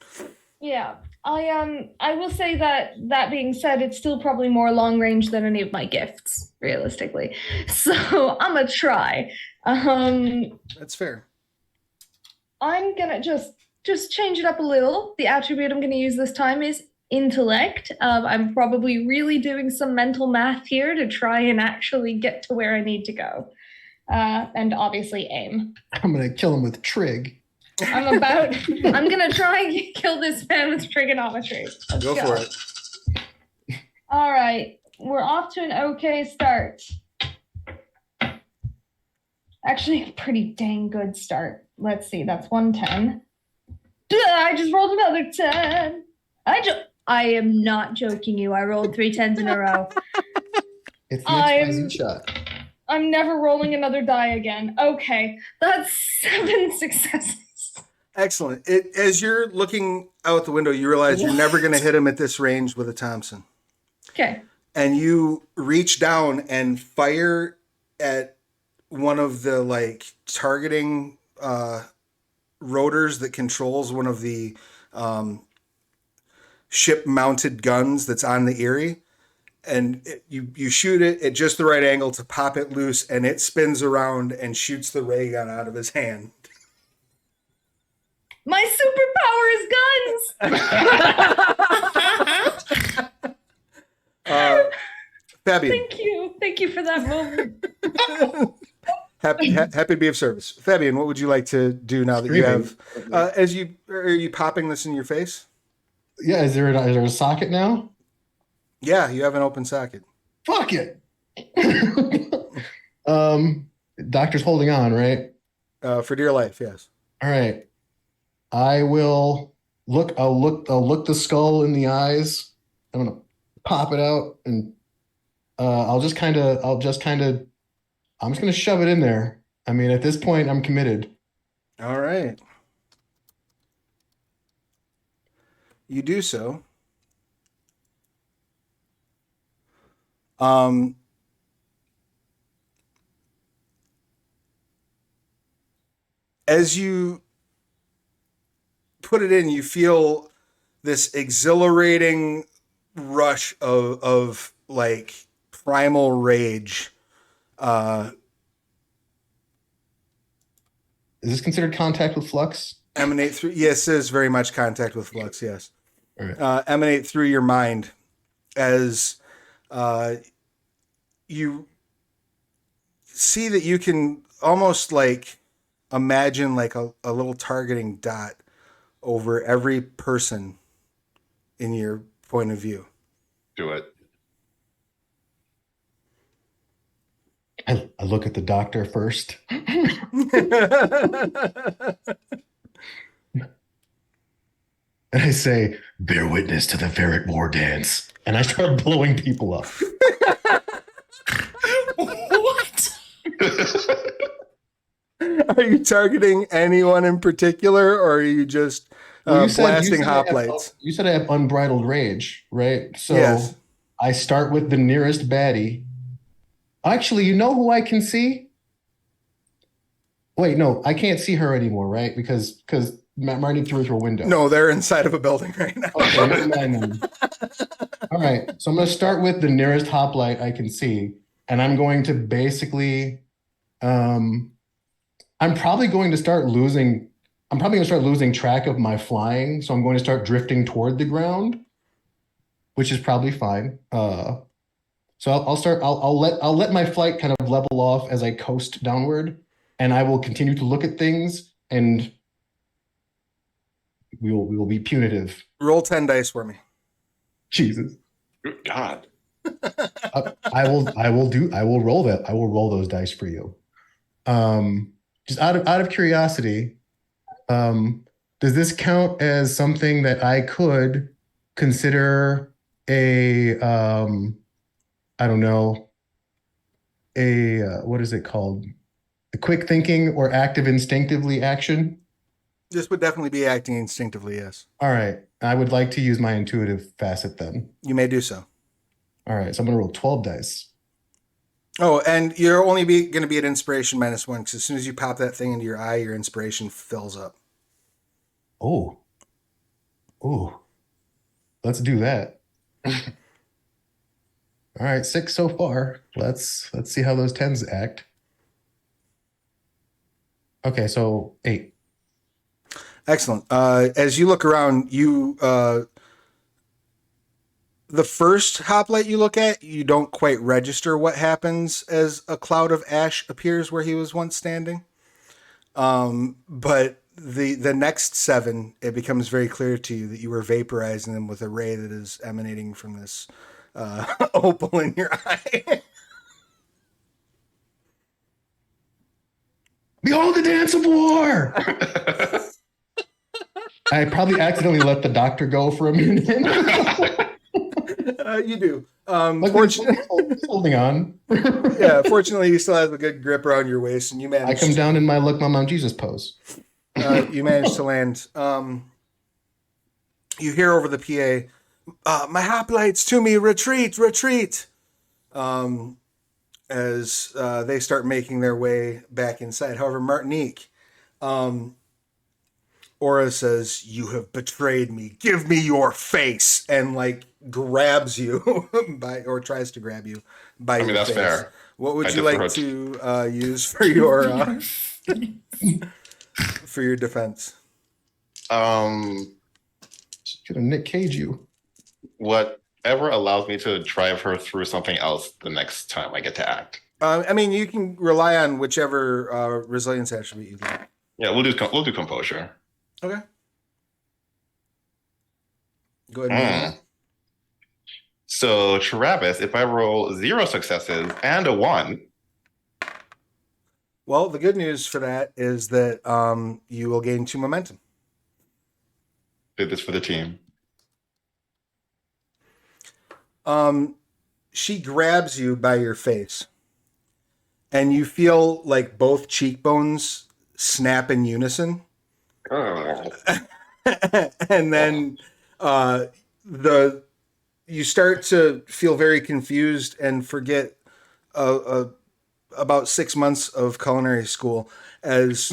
Yeah, I will say that being said, it's still probably more long range than any of my gifts, realistically. So I'm gonna try. That's fair. I'm gonna just change it up a little. The attribute I'm gonna use this time is intellect. I'm probably really doing some mental math here to try and actually get to where I need to go. And obviously aim. I'm gonna kill him with trig. I'm gonna try and kill this man with trigonometry. Let's Go for it. All right, we're off to an okay start. Actually, a pretty dang good start. Let's see, that's 110. I just rolled another 10. I am not joking you. I rolled 3 10s in a row. It's the XYZ shot. I'm never rolling another die again. Okay, that's 7 successes. Excellent. As you're looking out the window, you realize you're never going to hit him at this range with a Thompson. Okay. And you reach down and fire at one of the like targeting rotors that controls one of the ship-mounted guns that's on the Erie. And you shoot it at just the right angle to pop it loose, and it spins around and shoots the ray gun out of his hand. My superpower is guns. Fabian, Thank you for that moment. happy to be of service. Fabian, what would you like to do now that you have? Are you popping this in your face? Yeah, is there a socket now? Yeah, you have an open socket. Fuck it. Doctor's holding on, right? For dear life, yes. All right. I will look. I'll look the skull in the eyes. I'm gonna pop it out, and I'm just gonna shove it in there. I mean, at this point, I'm committed. All right. You do so. As you put it in, you feel this exhilarating rush of like primal rage. Is this considered contact with flux? Emanate through. Yes, it is very much contact with flux. Yes. All right. Emanate through your mind as you see that you can almost like imagine like a little targeting dot over every person in your point of view. Do it. I look at the doctor first. And I say, bear witness to the ferret war dance. And I start blowing people up. What? Are you targeting anyone in particular, or are you just blasting hoplites? You said I have unbridled rage, right? So Yes. I start with the nearest baddie. Actually, you know who I can see? Wait, no, I can't see her anymore, right? Because Marnie threw through a window. No, they're inside of a building right now. Okay, never mind then. All right, so I'm going to start with the nearest hoplite I can see, and I'm going to basically, I'm probably going to start losing track of my flying, so I'm going to start drifting toward the ground, which is probably fine. So I'll let my flight kind of level off as I coast downward, and I will continue to look at things, and we will be punitive. Roll 10 dice for me. Jesus. Good God. I will roll that. I will roll those dice for you. Just out of curiosity, does this count as something that I could consider a I don't know, what is it called? A quick thinking or active instinctively action? This would definitely be acting instinctively, yes. All right. I would like to use my intuitive facet then. You may do so. All right. So I'm going to roll 12 dice. Oh, and you're only going to be at inspiration -1, because as soon as you pop that thing into your eye, your inspiration fills up. Oh. Let's do that. All right, 6 so far. Let's see how those 10s act. Okay, so 8. Excellent. As you look around, the first hoplite you look at, you don't quite register what happens as a cloud of ash appears where he was once standing. But the next 7, it becomes very clear to you that you were vaporizing them with a ray that is emanating from this opal in your eye. Behold the dance of war! I probably accidentally let the doctor go for a minute. You do. Holding on. Yeah, fortunately, you still have a good grip around your waist, and you manage. I come down in my look my mom Jesus pose. You manage to land. You hear over the PA, "My hoplites to me, retreat, retreat!" As they start making their way back inside. However, Martinique, Aura says, "You have betrayed me. Give me your face," and like grabs you or tries to grab you by I mean, your that's face. fair. What would I you defer like to- to use for your for your defense? Gonna Nick Cage you. Whatever allows me to drive her through something else the next time I get to act. I mean, you can rely on whichever resilience attribute you like. Yeah, we'll do composure. Okay. Go ahead and roll. So Travis, if I roll 0 successes and a 1, Well, the good news for that is that you will gain 2 momentum. did this for the team. She grabs you by your face, and you feel like both cheekbones snap in unison. Oh. And then you start to feel very confused and forget about 6 months of culinary school as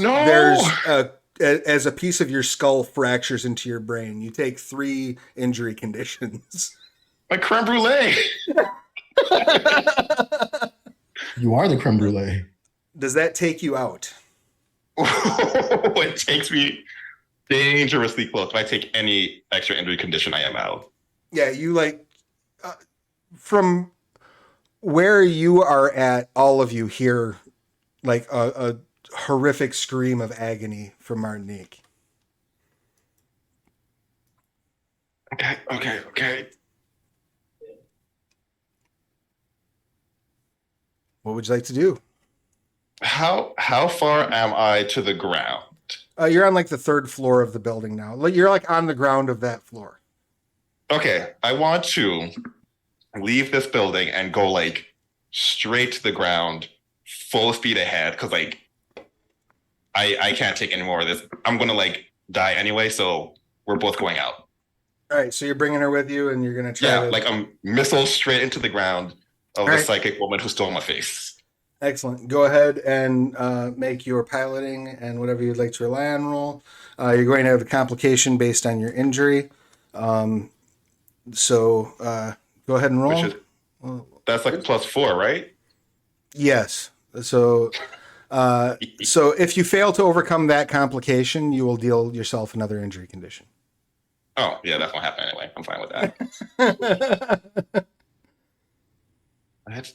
as a piece of your skull fractures into your brain. You take 3 injury conditions. My creme brulee. You are the creme brulee. Does that take you out? It takes me dangerously close. If I take any extra injury condition, I am out. Yeah, you like from where you are at, all of you hear like a horrific scream of agony from Martinique. Okay. What would you like to do? How far am I to the ground? You're on like the 3rd floor of the building now. Like you're like on the ground of that floor. Okay, I want to leave this building and go like straight to the ground, full speed ahead, because like I can't take any more of this. I'm gonna like die anyway, so we're both going out. All right, so you're bringing her with you, and you're gonna try. Yeah, like a missile straight into the ground of the right. psychic woman who stole my face. Excellent. Go ahead and make your piloting and whatever you'd like to rely on roll. You're going to have a complication based on your injury. So go ahead and roll. That's like +4, right? Yes. So so if you fail to overcome that complication, you will deal yourself another injury condition. Oh, yeah, that's gonna happen anyway. I'm fine with that.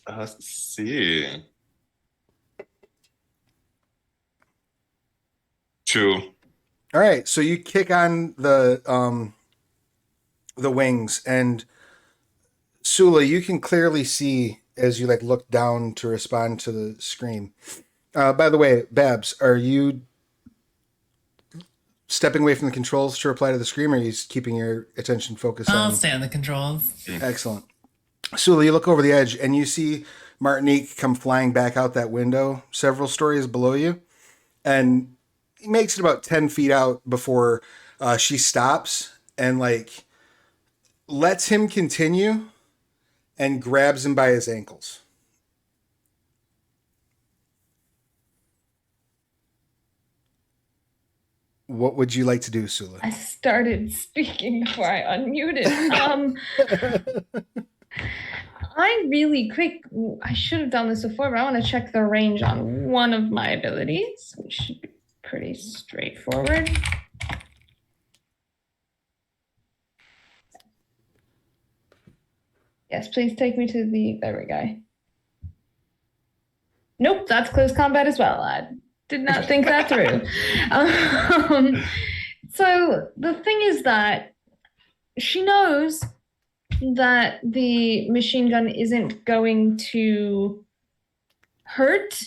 Let's see. 2. All right, so you kick on the wings, and Sula, you can clearly see as you like look down to respond to the scream. By the way, Babs, are you stepping away from the controls to reply to the scream, or are you keeping your attention focused I'll on? stay on the controls. Excellent. Sula, you look over the edge and you see Martinique come flying back out that window several stories below you, and he makes it about 10 feet out before she stops and like lets him continue and grabs him by his ankles. What would you like to do, Sula? I started speaking before I unmuted. I really quick. I should have done this before, but I want to check the range on one of my abilities, which should be pretty straightforward. Yes, please take me to the. There we go. Nope, that's close combat as well. I did not think that through. So the thing is that she knows that the machine gun isn't going to hurt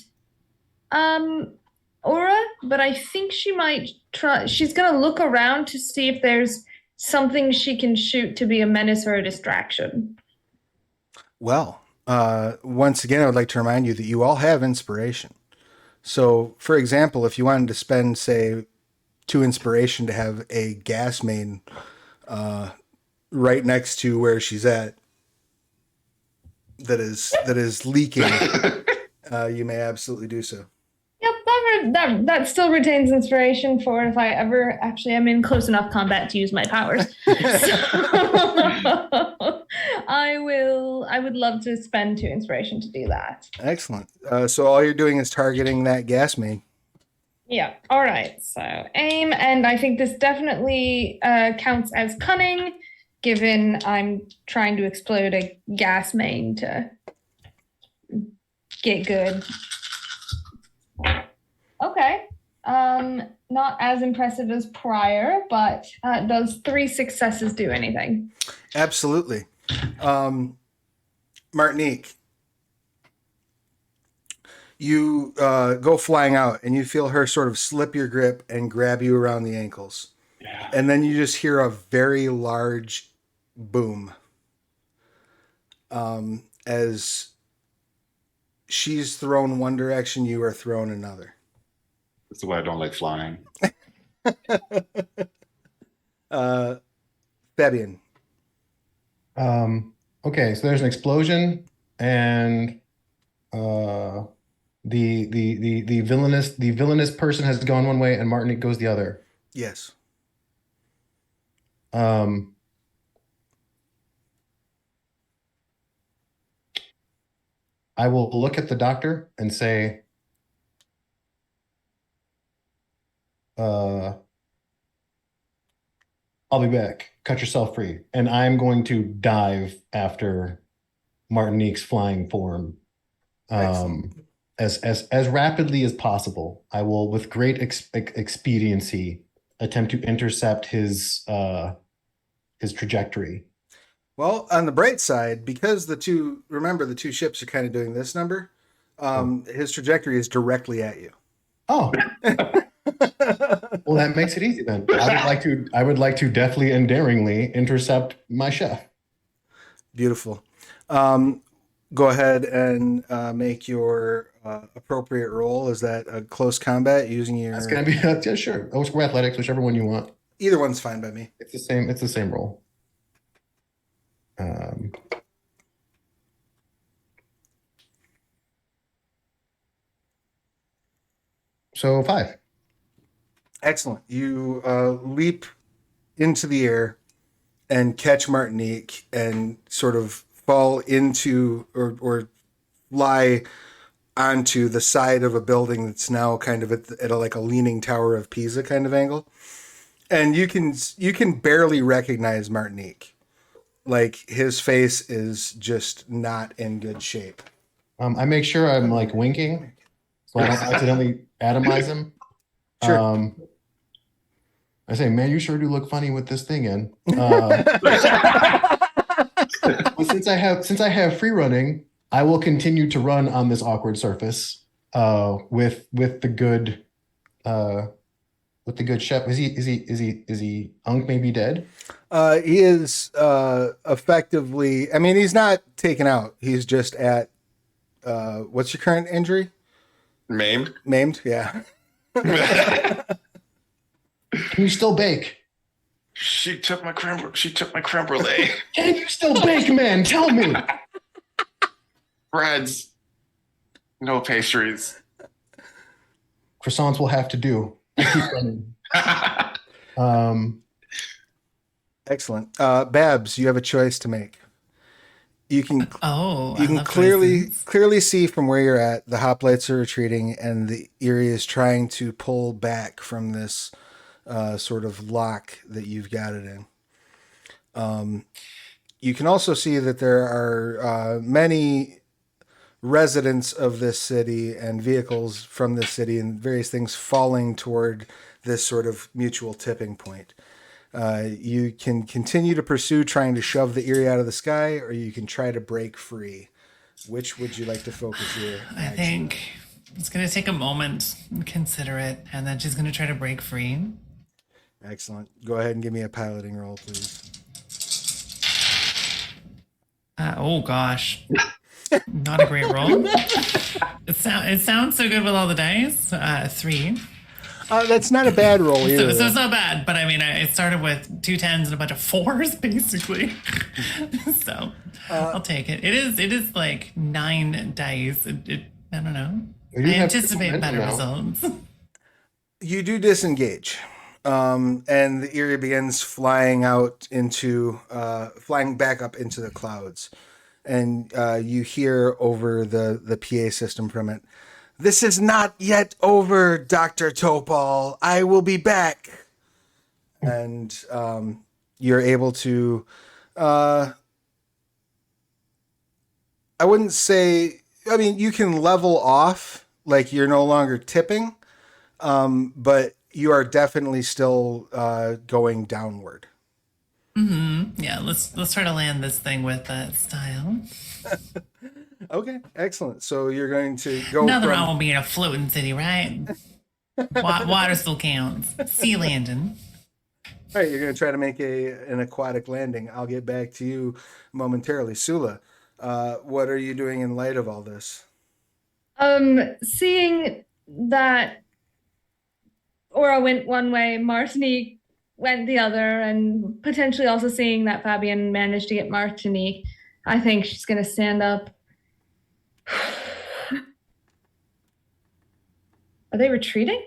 Aura, but I think she might try. She's going to look around to see if there's something she can shoot to be a menace or a distraction. Well, once again, I would like to remind you that you all have inspiration. So, for example, if you wanted to spend, say, 2 inspiration to have a gas main right next to where she's at that is leaking, you may absolutely do so. Yep, that that still retains inspiration for if I ever actually am in close enough combat to use my powers. So, I would love to spend 2 inspiration to do that. Excellent. So all you're doing is targeting that gas main. Yeah. All right. So aim, and I think this definitely counts as cunning, given I'm trying to explode a gas main to get good. Okay. Not as impressive as prior, but does 3 successes do anything? Absolutely. Martinique, you go flying out and you feel her sort of slip your grip and grab you around the ankles. Yeah. And then you just hear a very large boom as she's thrown one direction, you are thrown another. That's why I don't like flying. Fabian. Okay, so there's an explosion, and the villainous person has gone one way, and Martinique goes the other. Yes. I will look at the doctor and say, I'll be back. Cut yourself free. And I'm going to dive after Martinique's flying form. As rapidly as possible. I will, with great expediency, attempt to intercept his trajectory. Well, on the bright side, because the two ships are kind of doing this number, his trajectory is directly at you. Oh. Well, that makes it easy then. I would like to deftly and daringly intercept my chef. Beautiful. Go ahead and make your appropriate roll. Is that a close combat using your? That's gonna be yeah, sure. Or athletics, whichever one you want. Either one's fine by me. It's the same. It's the same roll. So 5. Excellent. You leap into the air and catch Martinique and sort of fall into or lie onto the side of a building that's now kind of at like a leaning tower of Pisa kind of angle. And you can barely recognize Martinique. Like his face is just not in good shape. I make sure I'm like winking so I don't accidentally atomize him. Sure. I say, man, you sure do look funny with this thing in. But since I have free running, I will continue to run on this awkward surface with the good chef. Is he Unk maybe dead? He is effectively. I mean, he's not taken out. He's just at. What's your current injury? Maimed. Maimed. Yeah. Can you still bake? She took my creme brulee. Can you still bake, man? Tell me. Breads. No pastries. Croissants will have to do. I keep running. Excellent. Babs, you have a choice to make. You can clearly see from where you're at, the hoplites are retreating and the Erie is trying to pull back from this sort of lock that you've got it in. You can also see that there are many residents of this city and vehicles from this city and various things falling toward this sort of mutual tipping point. You can continue to pursue trying to shove the Erie out of the sky, or you can try to break free. Which would you like to focus your I think it's going to take a moment and consider it, and then she's going to try to break free. Excellent. Go ahead and give me a piloting roll, please. Oh, gosh. Not a great roll. It sounds so good with all the dice. 3. That's not a bad roll either. So it's not bad, but I mean, it started with 2 10s and a bunch of 4s, basically. So I'll take it. It is like 9 dice. I don't know. We I do have anticipate momentum better now. results. You do disengage, and the area begins flying out into, flying back up into the clouds, and you hear over the PA system from it, "This is not yet over, Dr. Topal. I will be back." And you're able to, I wouldn't say, I mean, you can level off, like you're no longer tipping, but you are definitely still going downward. Yeah, let's try to land this thing with style. Okay, excellent. So you're going to go Nothing from, wrong with being a floating city, right? Water still counts. Sea landing. all right, you're going to try to make an aquatic landing. I'll get back to you momentarily. Sula, what are you doing in light of all this? Seeing that Aura went one way, Martinique went the other, and potentially also seeing that Fabian managed to get Martinique, I think she's gonna stand up. Are they retreating?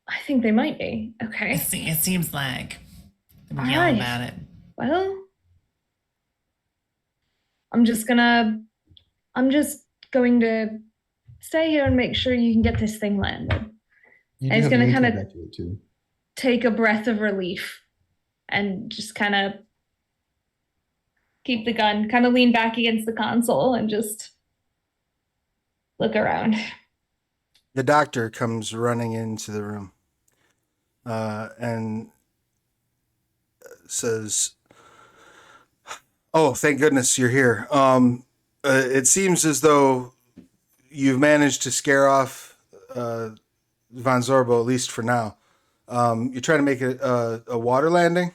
I think they might be. Okay. It seems like I'm All yelling right. about it. Well, I'm just going to stay here and make sure you can get this thing landed. You And do he's have gonna me to kinda- evacuate too. Take a breath of relief and just kind of keep the gun, kind of lean back against the console and just look around. The doctor comes running into the room and says, "Oh, thank goodness you're here. It seems as though you've managed to scare off Von Zorbo, at least for now. You're trying to make a water landing.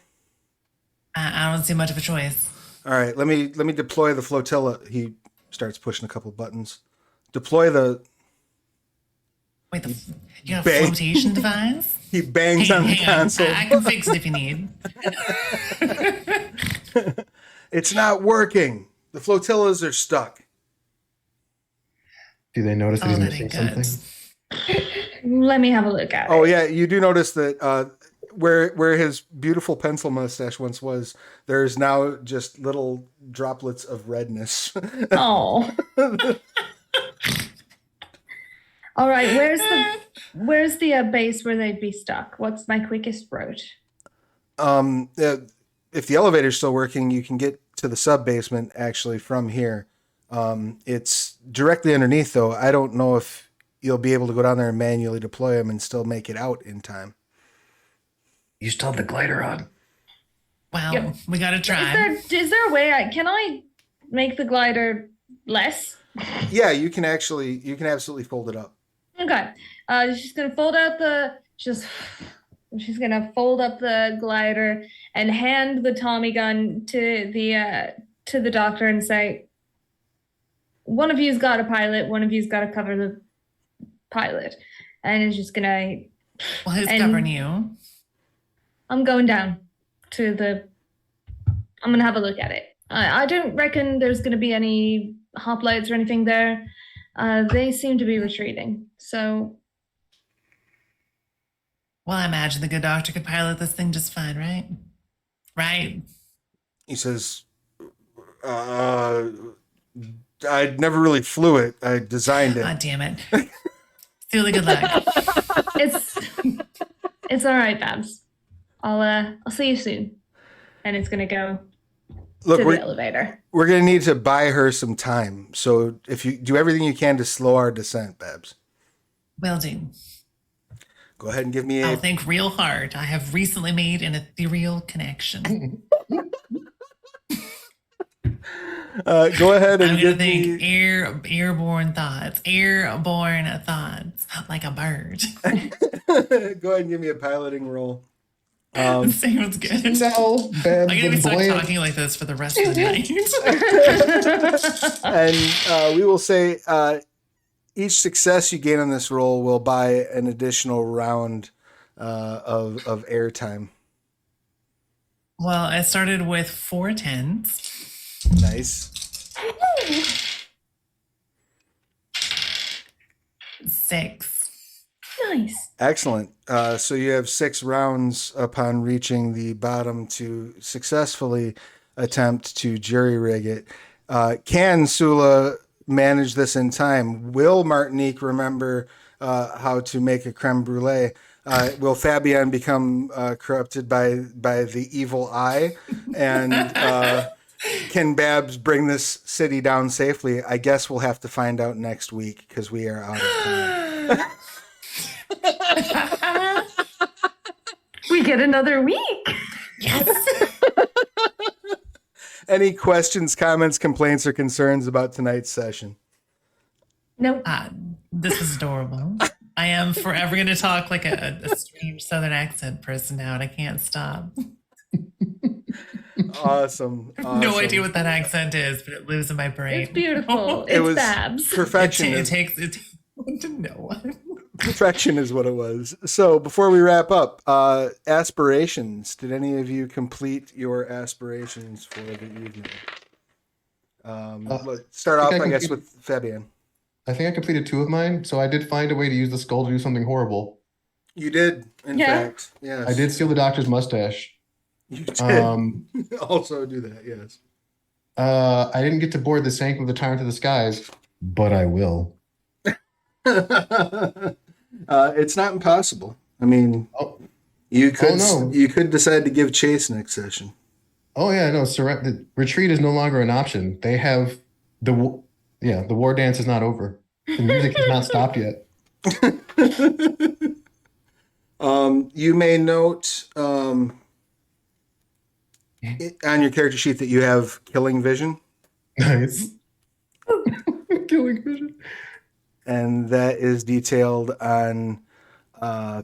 I don't see much of a choice. All right, let me deploy the flotilla." He starts pushing a couple buttons. Deploy the. Wait, you got a Bang. flotation device? He bangs on the Hang on. console. I can fix it if you need. It's not working. The flotillas are stuck. Do they notice that Oh, he's that missing ain't good. something? Let me have a look at Oh it. yeah, you do notice that where his beautiful pencil mustache once was, there's now just little droplets of redness. Oh. All right, where's the base where they'd be stuck? What's my quickest route? If the elevator's still working, you can get to the sub basement actually from here. It's directly underneath, though. I don't know if you'll be able to go down there and manually deploy them and still make it out in time. You still have the glider on. Well, Yep. we gotta try. Is there a way can I make the glider less? Yeah, you can absolutely fold it up. Okay. She's gonna she's gonna fold up the glider and hand the Tommy gun to the doctor and say, one of you's got a pilot, one of you's got to cover the pilot. And is just gonna Well, who's and- covering you? I'm going down to I'm gonna have a look at it. I don't reckon there's gonna be any hoplites or anything there. They seem to be retreating. So Well, I imagine the good doctor could pilot this thing just fine, right? Right. He says, "I never really flew it. I designed it." God damn it. Really good luck. it's all right, Babs. I'll see you soon. And it's gonna go Look, to the elevator. we're gonna need to buy her some time. So if you do everything you can to slow our descent, Babs, Will do. go ahead and give me I'll a. think real hard. I have recently made an ethereal connection. Go ahead and I'm gonna give think me. airborne thoughts, like a bird. Go ahead and give me a piloting roll. Sounds good. No, Babs, I'm gonna be the stuck boy. talking like this for the rest of the night. And we will say each success you gain on this roll will buy an additional round of airtime. Well, I started with 4 tens. Nice. 6. Nice. Excellent. So you have 6 rounds upon reaching the bottom to successfully attempt to jury-rig it. Can Sula manage this in time? Will Martinique remember how to make a creme brulee? Will Fabian become corrupted by the evil eye? And can Babs bring this city down safely? I guess we'll have to find out next week because we are out of time. We get another week. Yes. Any questions, comments, complaints, or concerns about tonight's session? Nope. This was adorable. I am forever going to talk like a strange Southern accent person now, and I can't stop. Awesome. No idea what that accent is, but it lives in my brain. It's beautiful. It It's was Babs. perfection. It takes to know. Perfection is what it was. So before we wrap up, aspirations. Did any of you complete your aspirations for the evening? Let's start off, I guess, with Fabian. I think I completed 2 of mine, so I did find a way to use the skull to do something horrible. You did, in fact. Yes. I did steal the doctor's mustache. You did also do that, yes. I didn't get to board the Sank of the Tyrant of the Skies, but I will. It's not impossible. I mean, you could decide to give chase next session. Oh yeah, no, the retreat is no longer an option. They have the war dance is not over. The music has not stopped yet. You may note on your character sheet that you have killing vision. Nice. Killing vision. And that is detailed on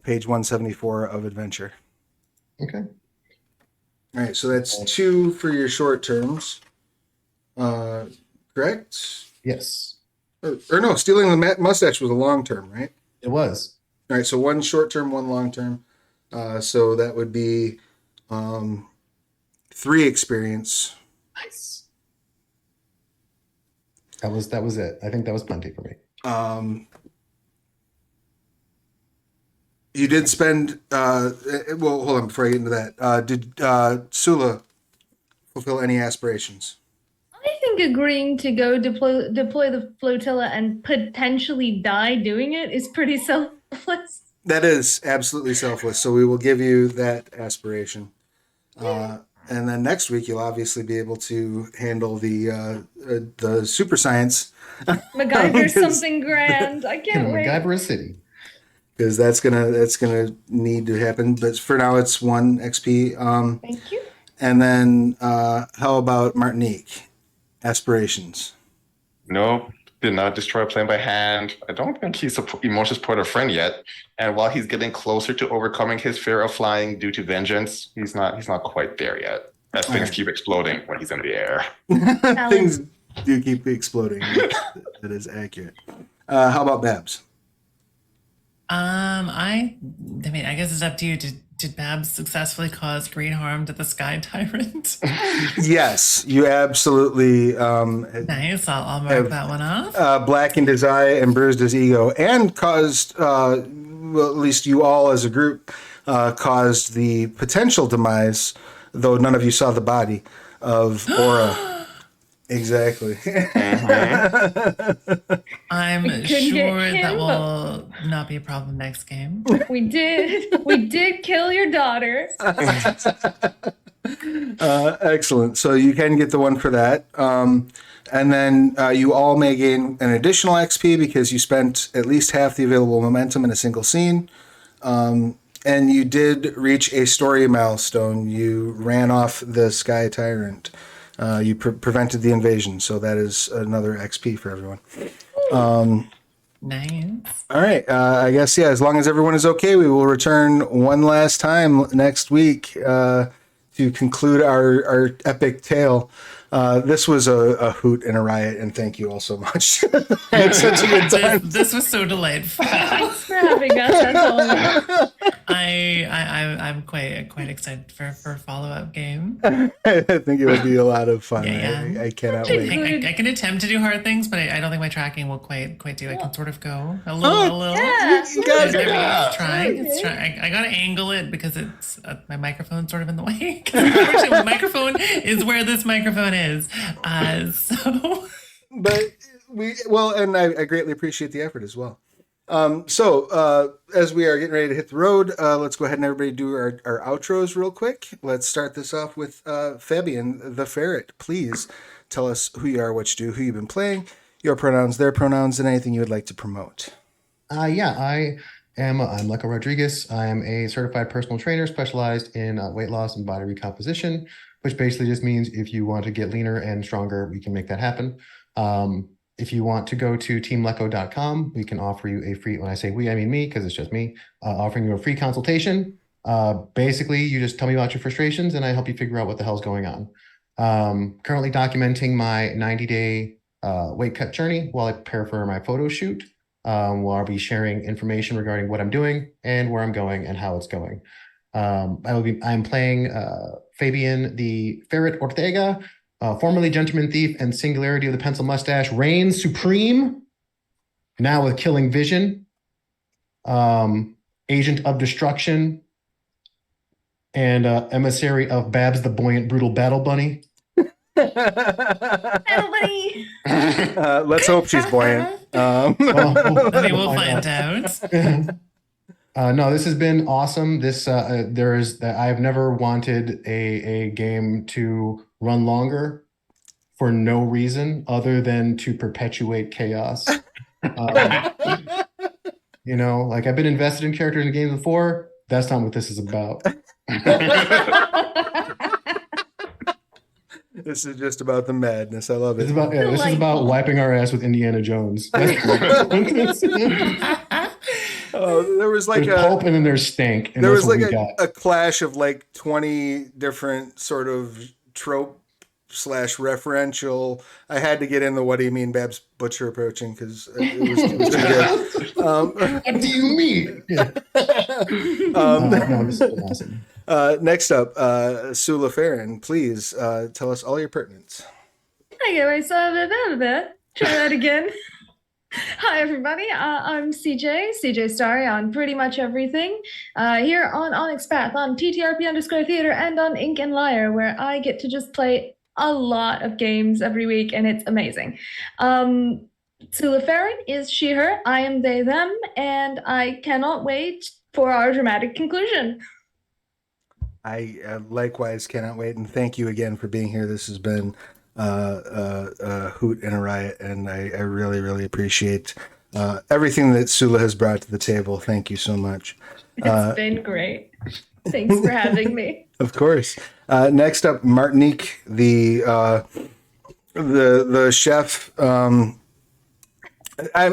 page 174 of Adventure. Okay. All right, so that's 2 for your short terms. Correct? Yes. Or no, stealing the mustache was a long term, right? It was. All right, so 1 short term, 1 long term. So that would be 3 experience. Nice. That was it. I think that was plenty for me. You did spend well, hold on before I get into that. Did Sula fulfill any aspirations? I think agreeing to go deploy the flotilla and potentially die doing it is pretty selfless. That is absolutely selfless. So we will give you that aspiration. And then next week you'll obviously be able to handle the super science. MacGyver something grand. I can't wait. MacGyver a city. Because that's gonna need to happen. But for now it's 1 XP. Thank you. And then how about Martinique? Aspirations. Nope. Did not destroy a plane by hand. I don't think he's emotionally support a friend yet. And while he's getting closer to overcoming his fear of flying due to vengeance, he's not quite there yet. As things keep exploding when he's in the air. Things do keep exploding. That is accurate. How about Babs? I mean, I guess it's up to you. Did Babs successfully cause great harm to the Sky Tyrant? Yes, you absolutely. Nice. I'll mark that one off. Blackened his eye and bruised his ego, and caused, well, at least you all as a group, caused the potential demise, though none of you saw the body, of Aura. Exactly. I'm sure that will not be a problem next game. We did kill your daughter. Excellent. So you can get the 1 for that. And then you all may gain an additional XP because you spent at least half the available momentum in a single scene. And you did reach a story milestone. You ran off the Sky Tyrant. You prevented the invasion, so that is another XP for everyone. Nice. All right. I guess, yeah, as long as everyone is okay, we will return one last time next week to conclude our epic tale. This was a hoot and a riot, and thank you all so much. I had such a good time. This was so delightful. Thanks for having us. That's all. I I'm quite excited for a follow-up game. I think it would be a lot of fun. Yeah. I cannot Pretty wait. good. I can attempt to do hard things, but I don't think my tracking will quite do. I can sort of go a Oh, little. Yeah. You guys Maybe Yeah. it's trying. It's Okay. trying. I gotta angle it because it's my microphone's sort of in the way. 'Cause unfortunately, my microphone is where this microphone is. So But and I greatly appreciate the effort as well. As we are getting ready to hit the road, let's go ahead and everybody do our outros real quick. Let's start this off with Fabian the Ferret. Please tell us who you are, what you do, who you've been playing, your pronouns, their pronouns, and anything you would like to promote. I'm Leca Rodriguez. I am a certified personal trainer specialized in weight loss and body recomposition, which basically just means if you want to get leaner and stronger, we can make that happen. If you want to go to teamleco.com, we can offer you a free, when I say we, I mean me, because it's just me, offering you a free consultation. Basically, you just tell me about your frustrations and I help you figure out what the hell's going on. Currently documenting my 90-day weight cut journey while I prepare for my photo shoot. Where I'll be sharing information regarding what I'm doing and where I'm going and how it's going. I'm playing Fabian the Ferret Ortega, formerly Gentleman Thief and Singularity of the Pencil Mustache, reigns supreme, now with Killing Vision, Agent of Destruction, and Emissary of Babs the Buoyant Brutal Battle Bunny. Battle buddy. Let's hope she's buoyant. we'll find out. No, this has been awesome. I've never wanted a game to run longer for no reason other than to perpetuate chaos. Like I've been invested in characters in games before. That's not what this is about. This is just about the madness. I love it. This is about wiping our ass with Indiana Jones. There was like there's pulp and then there's stank. And there was that's like what we got. a clash of like 20 different sort of trope / referential. I had to get in the what do you mean Babs Butcher approaching because it was too good. What do you mean? Yeah. No, this has been awesome. Next up, Sula Farron, please tell us all your pertinence. Okay, wait, try that again. Hi, everybody. I'm CJ Starry on pretty much everything. Here on Onyx Path, on TTRP_theater, and on Ink and Lyre, where I get to just play a lot of games every week, and it's amazing. Sula Farron is she, her. I am they, them, and I cannot wait for our dramatic conclusion. I likewise cannot wait, and thank you again for being here. This has been a hoot and a riot, and I really, really appreciate everything that Sula has brought to the table. Thank you so much. It's been great. Thanks for having me. Of course. Next up, Martinique, the chef. I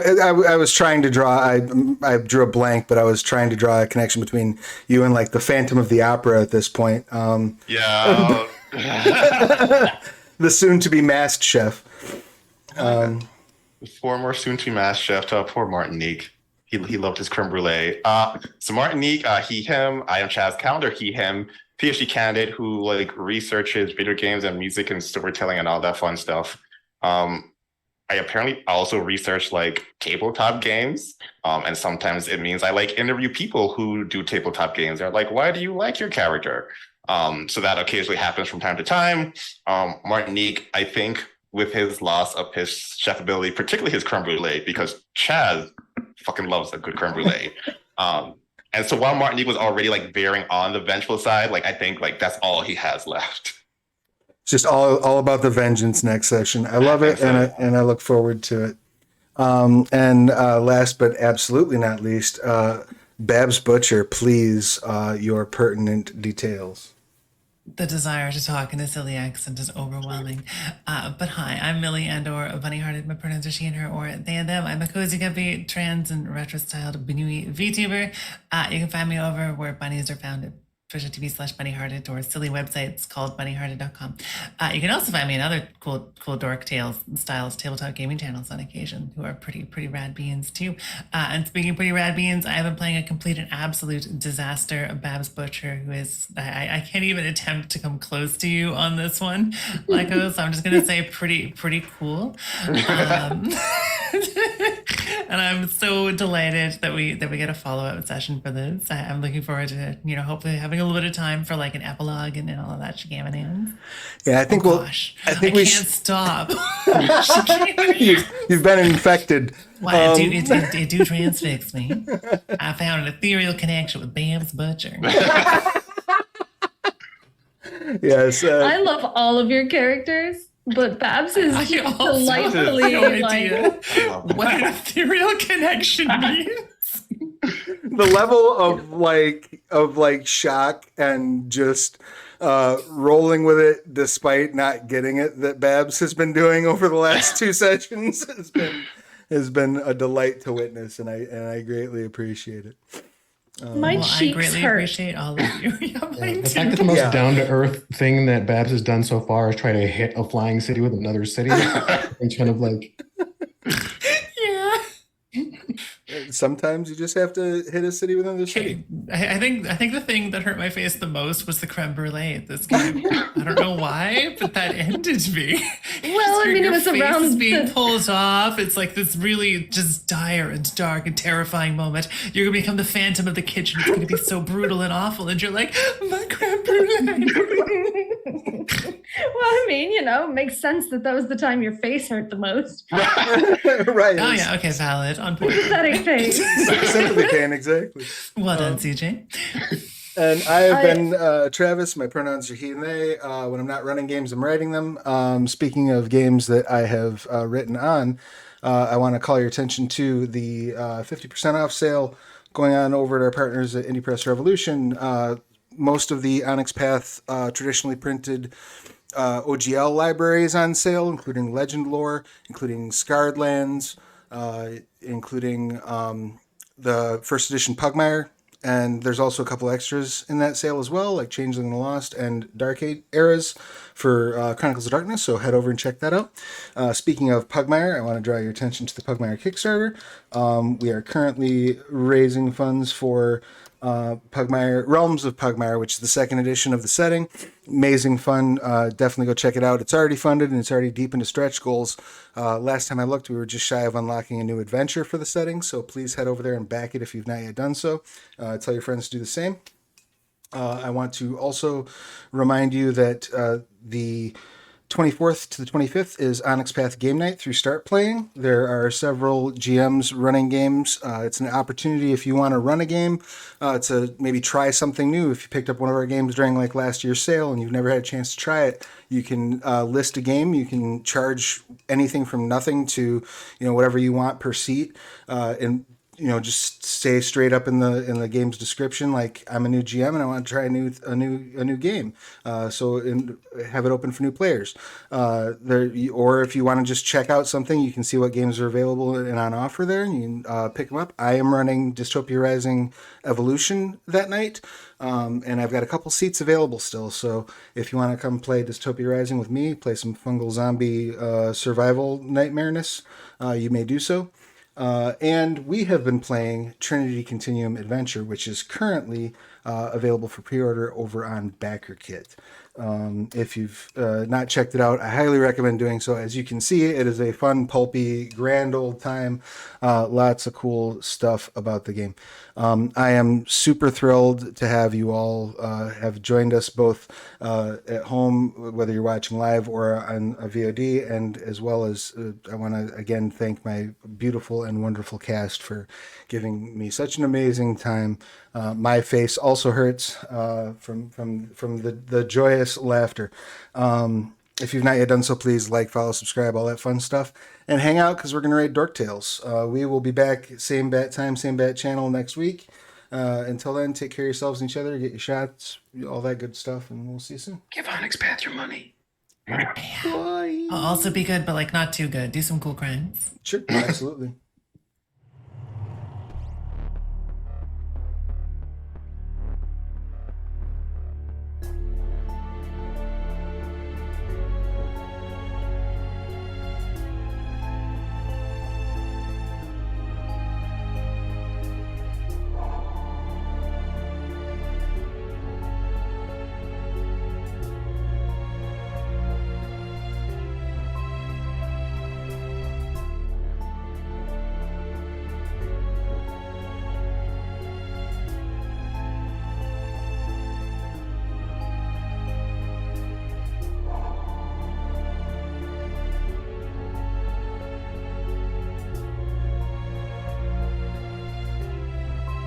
was trying to draw. I drew a blank, but I was trying to draw a connection between you and like the Phantom of the Opera at this point. Yeah. The soon-to-be masked chef. Former soon-to-be masked chef, poor Martinique. He loved his creme brulee. So Martinique, he, him. I am Chaz Calendar, he, him. PhD candidate who like researches video games and music and storytelling and all that fun stuff. I apparently also research like tabletop games. And sometimes it means I like interview people who do tabletop games. They're like, why do you like your character? So that occasionally happens from time to time. Martinique, I think with his loss of his chef ability, particularly his creme brulee, because Chaz fucking loves a good creme brulee. And so while Martinique was already like veering on the vengeful side, like I think like that's all he has left. It's just all about the vengeance next session. I love it, and I look forward to it. And last but absolutely not least, Babs Butcher, please, your pertinent details. The desire to talk in a silly accent is overwhelming. But hi, I'm Millie and/or Bunny Hearted. My pronouns are she and her or they and them. I'm a cozy, comfy, trans and retro-styled Benui VTuber. You can find me over where bunnies are found at twitch.tv/bunnyhearted, or silly websites called bunnyhearted.com. You can also find me in other cool dork tales styles tabletop gaming channels on occasion, who are pretty rad beans too. And speaking of pretty rad beans, I have been playing a complete and absolute disaster, Babs Butcher, who is I can't even attempt to come close to you on this one, Lyko. So I'm just gonna say pretty cool. And I'm so delighted that we get a follow-up session for this. I'm looking forward to hopefully having a little bit of time for like an epilogue and all of that shenanigans. Yeah, I think I can't stop. You've been infected. Why it do transfix me. I found an ethereal connection with Babs Butcher. Yes. I love all of your characters, but Babs is delightfully like. What an ethereal connection means. The level of like shock and just rolling with it despite not getting it that Babs has been doing over the last 2 sessions has been a delight to witness, and I greatly appreciate it. My I cheeks greatly hurt. appreciate all of you. Yeah, mine The too. fact that the most down-to-earth thing that Babs has done so far is try to hit a flying city with another city. And kind of like, Yeah. Sometimes you just have to hit a city with another city. I think the thing that hurt my face the most was the creme brulee at this game. I don't know why, but that ended me. Well, I mean, it was face around is being the- pulled off. It's like this really just dire and dark and terrifying moment. You're gonna become the phantom of the kitchen. It's gonna be so brutal and awful, and you're like, my creme brulee. Well, I mean, it makes sense that was the time your face hurt the most. Right. Oh yeah, okay, valid. On point. Pathetic face. Sympathy can, exactly. Well done, CJ. And I have been Travis. My pronouns are he and they. When I'm not running games, I'm writing them. Speaking of games that I have written on, I want to call your attention to the 50% off sale going on over at our partners at Indie Press Revolution. Most of the Onyx Path traditionally printed OGL libraries on sale, including Legend Lore, including Scarred Lands, including the first edition Pugmire. And there's also a couple extras in that sale as well, like Changeling and the Lost and Dark Age eras for Chronicles of Darkness, so head over and check that out. Speaking of Pugmire, I want to draw your attention to the Pugmire Kickstarter. We are currently raising funds for Pugmire, Realms of Pugmire, which is the second edition of the setting. Amazing fun. Definitely go check it out. It's already funded and it's already deep into stretch goals. Last time I looked, we were just shy of unlocking a new adventure for the setting, so please head over there and back it if you've not yet done so. Tell your friends to do the same. I want to also remind you that the 24th to the 25th is Onyx Path Game Night through Start Playing. There are several GMs running games. It's an opportunity if you want to run a game to maybe try something new. If you picked up one of our games during like last year's sale and you've never had a chance to try it, you can list a game. You can charge anything from nothing to whatever you want per seat, and just say straight up in the game's description, like, I'm a new GM and I want to try a new game. So have it open for new players. Or if you want to just check out something, you can see what games are available and on offer there, and you can pick them up. I am running Dystopia Rising Evolution that night, and I've got a couple seats available still. So if you want to come play Dystopia Rising with me, play some fungal zombie survival nightmareness, you may do so. And we have been playing Trinity Continuum Adventure, which is currently available for pre-order over on BackerKit. If you've not checked it out, I highly recommend doing so. As you can see, it is a fun, pulpy, grand old time. Lots of cool stuff about the game. I am super thrilled to have you all have joined us both at home, whether you're watching live or on a VOD, and as well as I want to again thank my beautiful and wonderful cast for giving me such an amazing time. My face also hurts from the joyous laughter. If you've not yet done so, please like, follow, subscribe, all that fun stuff, and hang out because we're going to raid Dork Tales. We will be back same bat time, same bat channel next week. Until then, take care of yourselves and each other, get your shots, all that good stuff, and we'll see you soon. give Onyx Path your money. Also be good, but like not too good. Do some cool crimes. Sure, absolutely.